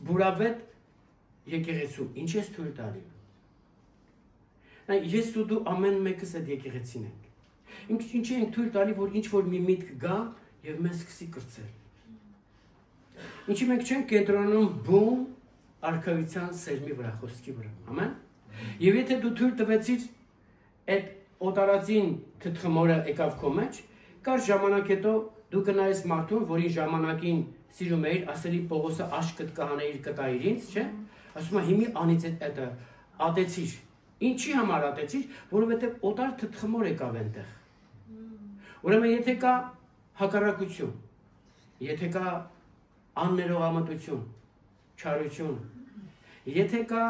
բուրավետ եկեղեցում, ինչ ես թույլ տալի։ Ես ու դու ամեն մեկս այդ եկեղեցին ենք։ Ինչի ենք թույլ տալի, որ ինչ որ մի միտք գա եւ մեզ սկսի կրծել։ Ինչի մենք չենք կենտրոնում բուն արքայության սերմի վրա, խոսքի վրա։ Ամեն։ Եվ եթե դու թույլ տվեցիր այդ օտարածին թթխմորը եկավ քո մեջ, կար ժամանակ հետո դու կնայես մարդուն, որի ժամանակին սիրում էիր, ասելի Պողոսը աշկդ կհանեիր կտայիր ինձ, չէ՞։ Ասում է հիմի անից այդ ատեցիր։ Ինչի համար ատեցիր, որովհետև օտար թթխմոր եկավ այնտեղ։ Ուրեմն եթե կա հակառակություն, եթե կա աններողամտություն, չարություն, եթե կա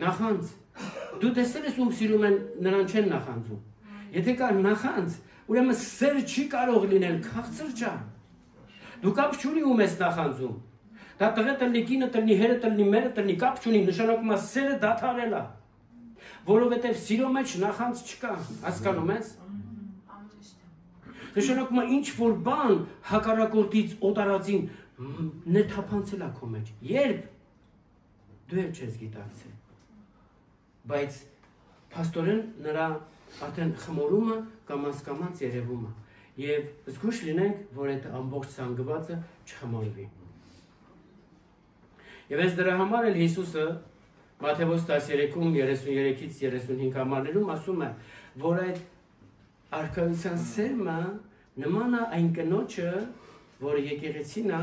նախանձ, դու տեսել ես ում սիրում են նրան չեն նախանձում։ Եթե կա նախանձ, ուրեմն սեր չի կարող լինել քաղցր ջան։ Դու կապ չունի ում ես նախանձում։ Դա տղե տնի, կինը տնի, հերը տնի, մերը տնի, կապ չունի, նշանակում է սերը դադարել է։ Որովհետև սիրո մեջ նախանձ չկա, հասկանում ես։ Նշանակում է ինչ որ բան հակառակորդից օտարածին ներթափանցել է քո մեջ։ Երբ դու էլ չես գիտակցել։ Բայց փաստորեն նրա արդեն խմորումը կամաց երևում է։ Եվ զգուշ լինենք, որ այդ ամբողջ զանգվածը չխմորվի։ Եվ այս դրա համար էլ Հիսուսը Մատթեոս 13-ում 33-ից 35 համարներում ասում է, որ այդ արքայության սերմը նման է այն կնոջը, որը եկեղեցին է,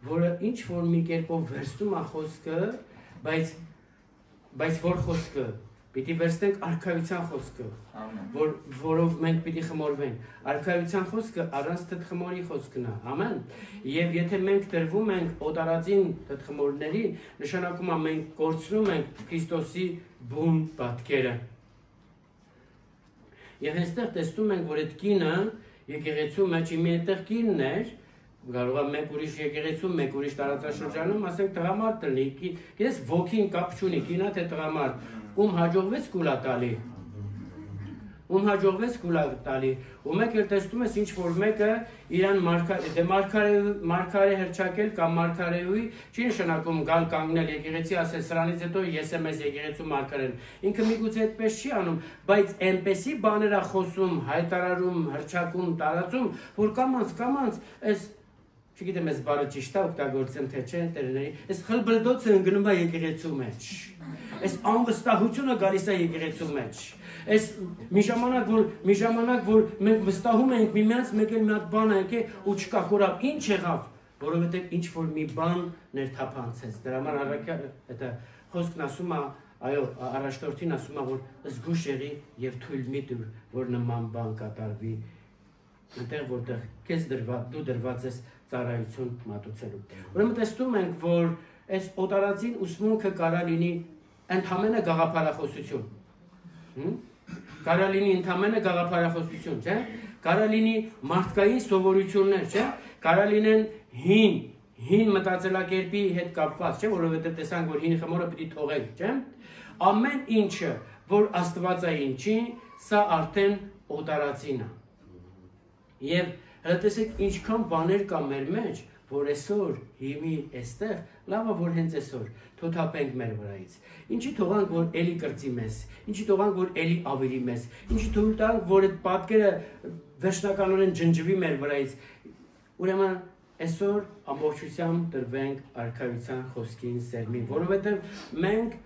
որը ինչ որ մի կերպով վերցնում է խոսքը, բայց որ խոսքը Պիտի վերցնենք արքայության խոսքը, որով մենք պիտի խմորվենք։ Արքայության խոսքը առանց թթխմորի խոսքն է, ամեն։ Եվ եթե մենք տրվում ենք օտարածին թթխմորների, նշանակում է մենք կորցնում ենք Քրիստոսի բուն պատկերը։ Եվ այստեղ տեսնում ենք, որ այդ կինը եկեղեցու մեջ մի այդտեղ կինն էր, կարող է մեկ ուրիշ եկեղեցում, մեկ ուրիշ տարածաշրջանում, ասենք տղամարդ լինի, գիտես ոգին կապ չունի, կինա թե տղամարդ, ում հաջողվեց կուլա տալի, ու մեկ էլ տեսնում ես ինչ որ մեկը իրան մարգարե հրճակել կամ մարգարեուի չի նշանակում գալ կանգնել եկեղեցի ասել սրանից հետո ես եմ այս եկեղեցու մարգարեն, ինքը միգուցե այդպես չի անում, բայց այնպեսի բաներ է խոսում, հայտարարում, հրճակում, տարածում, որ կամանց այս չգիտեմ ես բառը ճիշտ է օգտագործեմ թե չէ տերների, այս խլբլդոցը ընկնում է եկեղեցու մեջ, այս անվստահությունը գալիս է եկեղեցու մեջ, այս մի ժամանակ որ մենք վստահում ենք միմյանց մեկ էլ մի հատ բան ենք ու չկա կորավ, ինչ եղավ, որովհետև ինչ որ մի բան ներթափանցեց, դրա համար այդ խոսքն ասում է, այո, առաջնորդին ասում է, որ զգուշ եղի եւ թույլ մի տուր, որ նման բան կատարվի, այնտեղ որտեղ քեզ դու դրված ես ծառայություն մատուցելու։ Ուրեմն տեսնում ենք, որ այս օտարածին ուսմունքը կարա լինի ընդհանրապես գաղափարախոսություն։ Կարա լինի ընդհանրապես գաղափարախոսություն, չէ՞։ Կարա լինի մարդկային սովորություններ, չէ՞։ Կարա լինեն հին մտածելակերպի հետ կապված, չէ՞, որովհետև տեսանք, որ հին խմորը պիտի թողենք, չէ՞։ Ամեն ինչը, որ Աստվածային չի, սա արդեն օտարածին է։ Եվ հետեսեք ինչքան բաներ կա մեր մեջ, որ այսօր հիմի այստեղ, լավը որ հենց այսօր թոթափենք մեր վրայից։ Ինչի թողանք, որ էլի կրծի մեզ, ինչի թողանք, որ էլի ավելի մեզ, ինչի թողանք, որ այդ պատկերը վերջնականորեն ջնջվի մեր վրայից։ Ուրեմն այսօր ամբողջությամբ տրվենք արքայության խոսքին սերմին, որովհետև մենք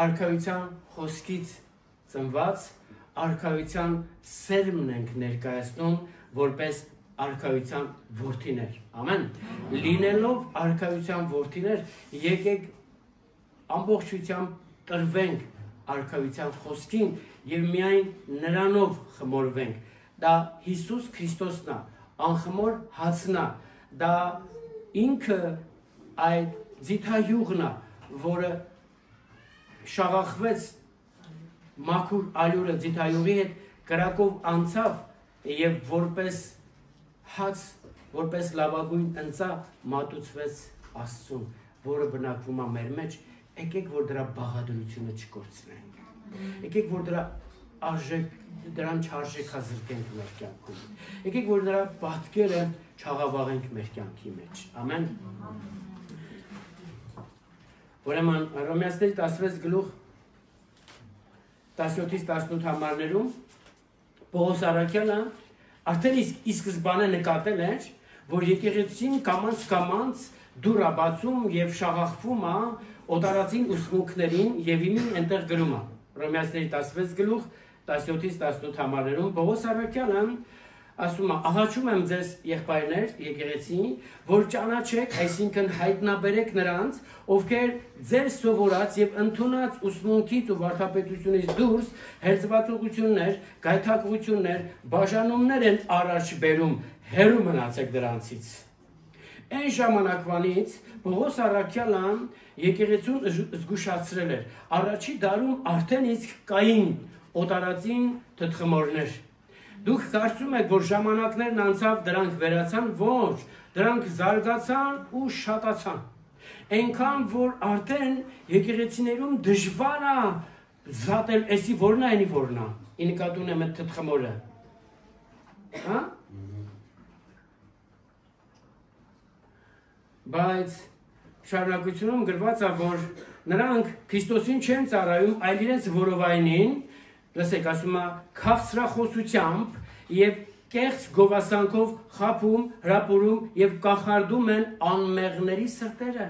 արքայության խոսքից ծնված արքայության սերմն ենք ներկայացնում, որպես արքայության որդիներ, ամեն, լինելով արքայության որդիներ, եկեք ամբողջությամբ տրվենք արքայության խոսքին և միայն նրանով խմորվենք, դա Հիսուս Քրիստոսն է, անխմոր հացն է, դա ինքը այդ ձիթայուղն է, որը շաղախվեց մաքուր ալյուրը ձիթայուղի հետ կրակով անցավ և որպես հաց, որպես լավագույն ընծա մատուցվեց Աստծուն, որը բնակվում է մեր մեջ, եկեք որ դրա բաղադրությունը չկորցնենք, եկեք որ դրան չարժեքազրկենք մեր կյանքում, եկեք որ դրա պատկերը չաղավաղենք մեր կյանքի մեջ, ամեն։ Ուրեմն Հռոմեացիների 16 գլուխ 17-ից 18 համարներում Պողոս առաքյալը արդեն ի սկզբանե նկատել էր, որ եկեղեցին կամաց դուր է բացում և շաղախվում է օտարածին ուսմունքներին և իմին այնտեղ գրում է։ Հռոմեացիների 16 գլուխ 17-ից 18 համարներում Պողոս առաքյալը ասում է. աղաչում եմ ձեզ եղբայրներ եկեղեցի, որ ճանաչեք, այսինքն հայտնաբերեք նրանց, ովքեր ձեր սովորած եւ ընդունած ուսմունքից ու վարդապետությունից դուրս հերձվածողություններ, գայթակղություններ, բաժանումներ են առաջ բերում, հեռու մնացեք դրանցից։ Այն ժամանակվանից Պողոս առաքյալն եկեղեցուն զգուշացրել էր, առաջի դարում արդեն իսկ կային օտարածին թթխմորներ։ Դուք կարծում եք, որ ժամանակներն անցավ դրանք վերացան, ոչ, դրանք զարգացան ու շատացան։ Այնքան, որ արդեն եկեղեցիներում դժվար է զատել, էսի որն է, այնի որն է, ի նկատի ունեմ այդ թթխմորը։ Հա? Բայց շարունակությունում գրված է, որ նրանք Քրիստոսին չեն ծառայում, այլ իրենց որովայնին, լսեք, ասում է, քաղցրախոսությամբ և կեղծ գովասանքով խաբում, հրապուրում և կախարդում են անմեղների սրտերը։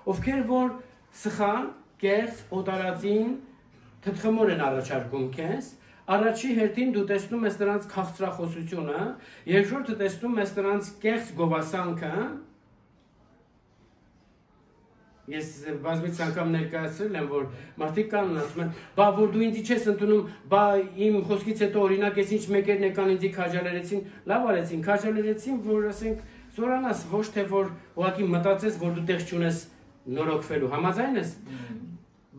Ովքեր որ սխալ, կեղծ, օտարածին թթխմոր են առաջարկում քեզ, առաջի հերթին դու տեսնում ես նրանց քաղցրախոսությունը, երկրորդը տեսնում ես նրանց կեղծ գովասանքը, Ես բազմից անգամ ներկայացրել եմ, որ մարդիկ կան ասում են, բա որ դու ինձ չես ընդունում, բա իմ խոսքից հետո օրինակ ես ինչ մեկերն եկան ինձ քաջալերեցին, լավ արեցին, քաջալերեցին, որ ասենք զորանաս, ոչ թե որ ուղղակի մտածես, որ դու տեղ չունես նորոգվելու, համաձայն ես։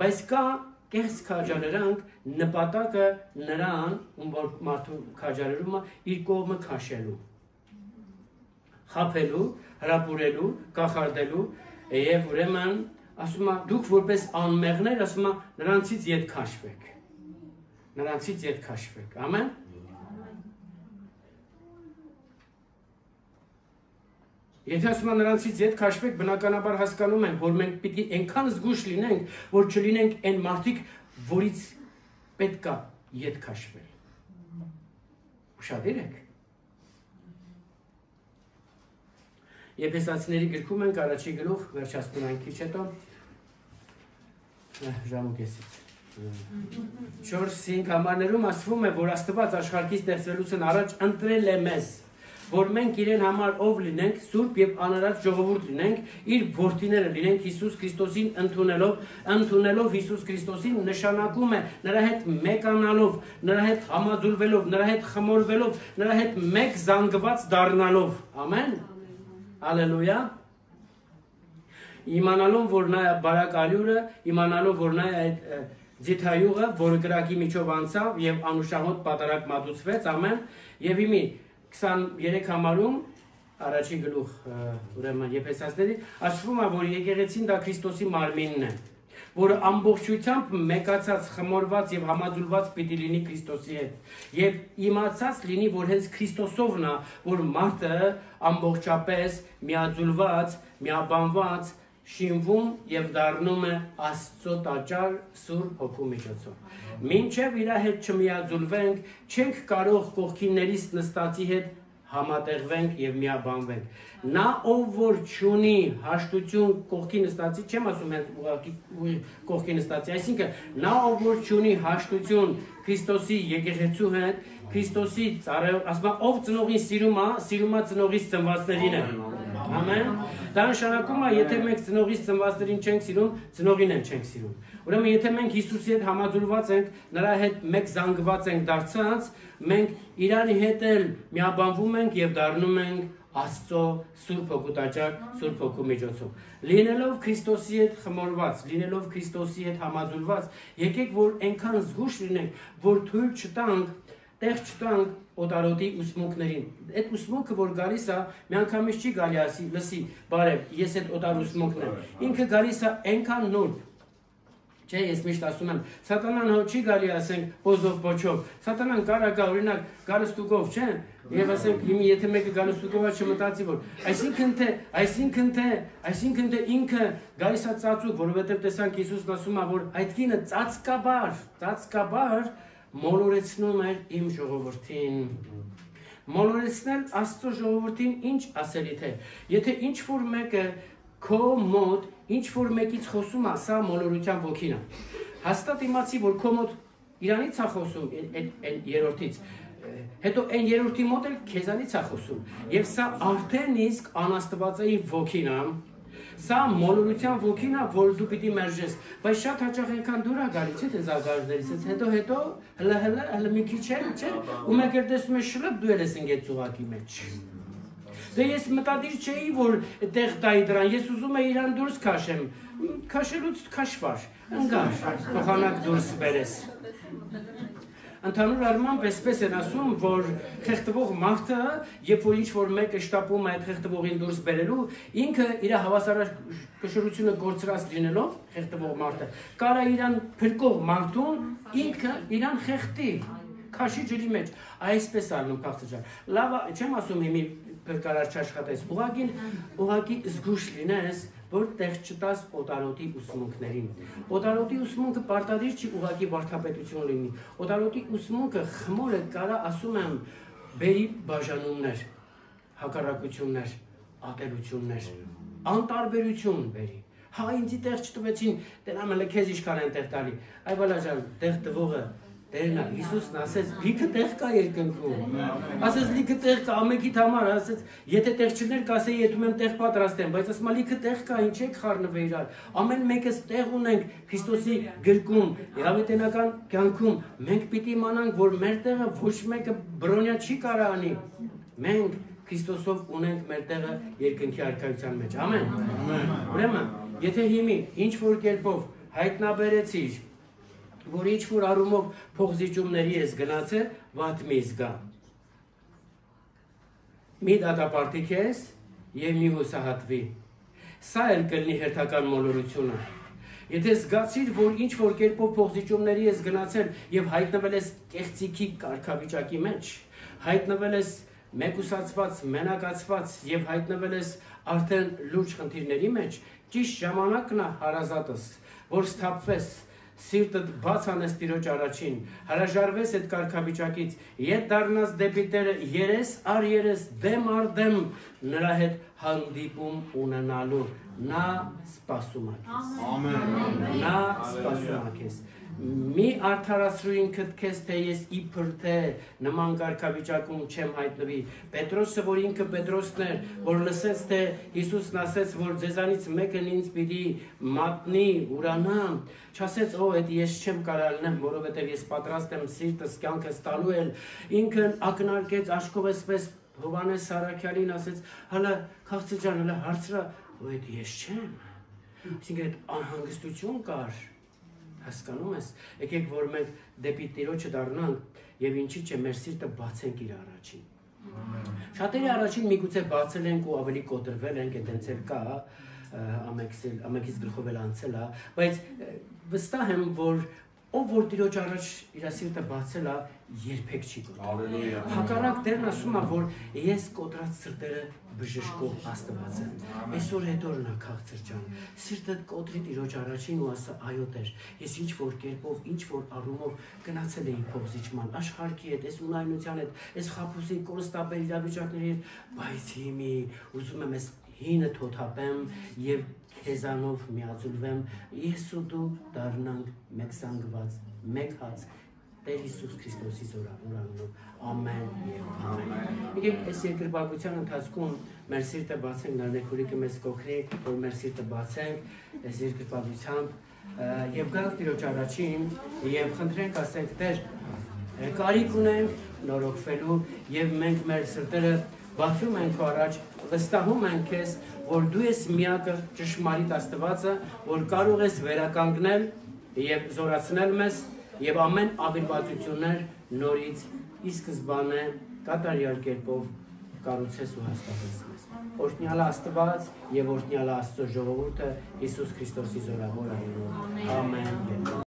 Բայց կա կեղծ քաջալերանք, նպատակը նրան, ում որ մարդու քաջալերումը իր կողմը քաշելու, խաբելու, հրապուրելու, կախարդելու Եվ ուրեմն, ասում է, դուք որպես անմեղներ, ասում է, նրանցից ետ քաշվեք։ Նրանցից ետ քաշվեք, ամեն։ Եթե ասում է նրանցից ետ քաշվեք, բնականաբար հասկանում ենք, որ մենք պիտի այնքան զգուշ լինենք, որ չլինենք այն մարդիկ, որից պետք է ետ քաշվել։ Ուշադիր եք։ Եփեսացիների գրքում ենք առաջի գլուխ, վերջացնում ենք քիչ հետո։ Ժամուկեսից։ 4-5 համարներում ասվում է, որ Աստված աշխարհի ստեղծելուց առաջ ընտրել է մեզ, որ մենք իրեն համար ով լինենք, սուրբ եւ անարատ ժողովուրդ լինենք, իր որդիները լինենք Հիսուս Քրիստոսին ընդունելով Հիսուս Քրիստոսին նշանակում է նրա հետ մեկանալով, նրա հետ համաձուլվելով, նրա հետ խմորվելով, նրա հետ մեկ զանգված դառնալով։ Ամեն։ Ալելույա։ Իմանալով, որ նա է բարակ ալյուրը, իմանալով, որ նա է այդ ձիթայուղը, որը կրակի միջով անցավ և անուշահոտ պատարակ մատուցվեց, ամեն, և իմի 23 համարում, առաջի գլուխ ուրեմն Եփեսացիների, ասվում է, որ եկեղեցին դա Քրիստոսի մարմինն է, որը ամբողջությամբ մեկացած, խմորված եւ համաձուլված պիտի լինի Քրիստոսի հետ եւ իմացած լինի, որ հենց Քրիստոսովն է, որ մարդը ամբողջապես միաձուլված, միաբանված, շինվում եւ դառնում է Աստծո տաճար Սուրբ Հոգու միջոցով։ Մինչեւ իր հետ չմիաձուլվենք, չենք կարող կողքիններից նստածի հետ համատեղվենք եւ միաբանվենք։ Նա ով որ չունի հաշտություն կողքի նստածի, չեմ ասում հենց ուղղակի կողքի նստածի, այսինքն նա ով որ չունի հաշտություն Քրիստոսի եկեղեցու հետ, Քրիստոսի ծառայող, ասում է ով ծնողին սիրում է ծնողից ծնվածներին է։ Ամեն։ Դա նշանակում է, եթե մենք ծնողից ծնվածներին չենք սիրում, ծնողին են չենք սիրում։ Ուրեմն եթե մենք Հիսուսի հետ համաձուլված ենք, նրա հետ մեկ զանգված ենք դարձած, մենք իրանի հետ էլ միաբանվում ենք եւ դառնում ենք Աստծո Սուրբ Հոգու տաճար, Սուրբ Հոգու միջոցով։ Լինելով Քրիստոսի հետ խմորված, լինելով Քրիստոսի հետ համաձուլված, եկեք որ այնքան զգուշ լինենք, որ թույլ չտանք, տեղ չտանք օտարոտի ուսմունքներին։ Այդ ուսմունքը որ գալիս է, միանգամից չի գալի ասի, լսի, բարև, ես այդ օտար ուսմունքն եմ։ Ինքը գալիս է այնքան նուրբ։ Չէ, ես միշտ ասում եմ, սատանան հո չի գալի ասենք պոզով պոչով։ Սատանան կարա գա օրինակ գալստուկով, չէ՞։ Եվ ասենք հիմա եթե մեկը գալստուկով է չմտածի որ այսինքն թե ինքը գալիս է ծածուկ, որովհետև տեսանք Հիսուսն ասում է որ այդ կինը ծածկաբար մոլորեցնում էր իմ ժողովրդին։ Մոլորեցնել Աստծո ժողովրդին ինչ ասելի թե։ Եթե ինչ որ մեկը քո մոտ ինչ որ մեկից խոսում է, սա մոլորության ոգին է։ Հաստատ իմացի, որ քո մոտ իրանից է խոսում, այն երրորդից, հետո այն երրորդի մոտ էլ քեզանից է խոսում։ Եվ սա արդեն իսկ անաստվածային ոգին է, սա մոլորության ոգին է, որ դու պիտի մերժես, բայց շատ հաճախ այնքան դուր է գալի, չէ՞ թե զարգարներից, հետո հլը մի քիչ չէ, ու մեկ էլ տեսնում ես շլըպ դու ես ընկել ծուղակի մեջ։ Դե ես մտադիր չէի, որ տեղ տայի դրան, ես ուզում էի իրան դուրս քաշեմ, քաշելուց քաշվար, ընկար, փոխանակ դուրս բերես։ Ընդհանուր առմամբ այսպես են ասում, որ խեղդվող մարդը, երբ որ ինչ-որ մեկը շտապում է այդ խեղդվողին դուրս բերելու, ինքը իր հավասարակշռությունը կորցրած լինելով, խեղդվող մարդը, կարա իրան փրկող մարդուն, ինքը իրան խեղդի, քաշի ջրի մեջ, այսպես ալնում քաղցրան։ Լավ, չեմ ասում հիմի փրկարար չաշխատես, ուղղակի զգուշ լինես, որ տեղ չտաս օտարոտի ուսմունքներին։ Օտարոտի ուսմունքը պարտադիր չի ուղղակի վարդապետություն լինի։ Օտարոտի ուսմունքը խմորը կարա ասում եմ բերի բաժանումներ, հակառակություններ, ատելություններ, անտարբերություն բերի։ Հա ինձի տեղ չտվեցին, տենամելը քեզ ինչքան են տեղ տալի։ Այ բալաջան, տեղ տվողը Տերնա Հիսուսն ասեց լիքը տեղ կա երկնքում ասեց լիքը տեղ կա ամենքիդ համար ասեց եթե տեղ չներ կասեի եթում եմ տեղ պատրաստեմ բայց ասма լիքը տեղ կա ինչ եք խառնվել իրար ամեն մեկս տեղ ունենք Քրիստոսի գրկում իրավիտենական կյանքում մենք պիտի իմանանք որ մեր տեղը ոչ մեկը բրոնյա չի կարող անի մենք Քրիստոսով ունենք մեր տեղը երկնքի արքայության մեջ ամեն ուրեմն եթե հիմի ինչ որ կերպով հայտնաբերեցիր որ ինչ որ առումով փոխզիջումների ես գնացել, վատ մի զգա։ Մի դատապարտիկ ես և մի հուսահատվի։ Սա էլ կլինի հերթական մոլորությունը։ Եթե զգացիր, որ ինչ որ կերպով փոխզիջումների ես գնացել և հայտնվել ես կեղծիքի կարգավիճակի մեջ, հայտնվել ես մեկուսացված, մենակացված և հայտնվել ես արդեն լուրջ խնդիրների մեջ, ճիշտ ժամանակն է հարազատս, որ սթափվես Սիրտդ բաց անես Տիրոջ առաջին, հրաժարվես այդ կարգավիճակից, ետ դառնաս դեպի Տերը երես առ երես, դեմ առ դեմ նրա հետ հանդիպում ունենալու, նա սպասում է քեզ։ Նա սպասում է քեզ։ Մի արդարացրու ինքդ քեզ, թե ես իբր թե նման կարգավիճակում չեմ հայտնվի։ Պետրոսը, որ ինքը Պետրոսն էր, որ լսեց, թե Հիսուսն ասեց, որ ձեզանից մեկն ինձ պիտի մատնի, ուրանա, չասեց, այդ ես չեմ կարող լինեմ, որովհետև ես պատրաստ եմ սիրտս կյանքս տալու էլ, ինքն ակնարկեց աչքով էսպես Հովհաննես Սարաքյալին ասեց, հələ քաղցր ջան, հələ հարցրա, այդ ես չեմ։ Այսինքն այդ անհանգստություն կար։ Հասկանում ես, եկեք որ մենք դեպի Տիրոջը դառնանք եւ ինչի՞ չէ մեր սիրտը բացենք իր առաջին։ Շատերի առաջին միգուցե բացել ենք ու ավելի կոտրվել ենք, այդպես էլ կա, ամենքից գլխով էլ անցել է, բայց վստահ եմ, որ ով որ Տիրոջ առաջ իր սիրտը բացել է, երբեք չի կոտրել։ Հակառակ Տերն ասում է, որ ես կոտրած սրտերը բժշկող Աստված եմ։ Այսօր հետորն է քաղցր ջան։ Սիրտդ կոտրի Տիրոջ առաջին ու ասա այո Տեր, ես ինչ որ կերպով, ինչ որ առումով գնացել էի փոխզիջման, աշխարհի հետ, այս ունայնության հետ, այս խաբուսի կորստաբեր իրավիճակների հետ, բայց հիմի ուզում եմ այս հինը թոթափեմ եւ քեզանով միաձուլվեմ, ես ու դու դառնանք մեկ զանգված, մեկ հաց Տեր Հիսուս Քրիստոսի զորավարով, ամեն և ամեն։ Եկեք այս երկրպագության ընթացքում մեր սիրտը բացենք, Նարնեքուրիկը մեզ կօգնի, որ մեր սիրտը բացենք այս երկրպագությամբ և գանք Տիրոջ առաջին և խնդրենք ասենք Տեր, կարիք ունենք նորոգվելու և մենք մեր սրտերը բացում ենք քո առաջ, վստահում ենք քեզ, որ դու ես միակը ճշմարիտ Աստվածը, որ կարող ես վերականգնել և զորացնել մեզ և ամեն ավիրվածություններ նորից ի սկզբանե կատարյալ կերպով կառուցես ու հաստատես մեզ։ Օրհնյալ Աստված և օրհնյալ Աստծո ժողովուրդը Հիսուս Քրիստոսի զորավոր անունով։ Ամեն։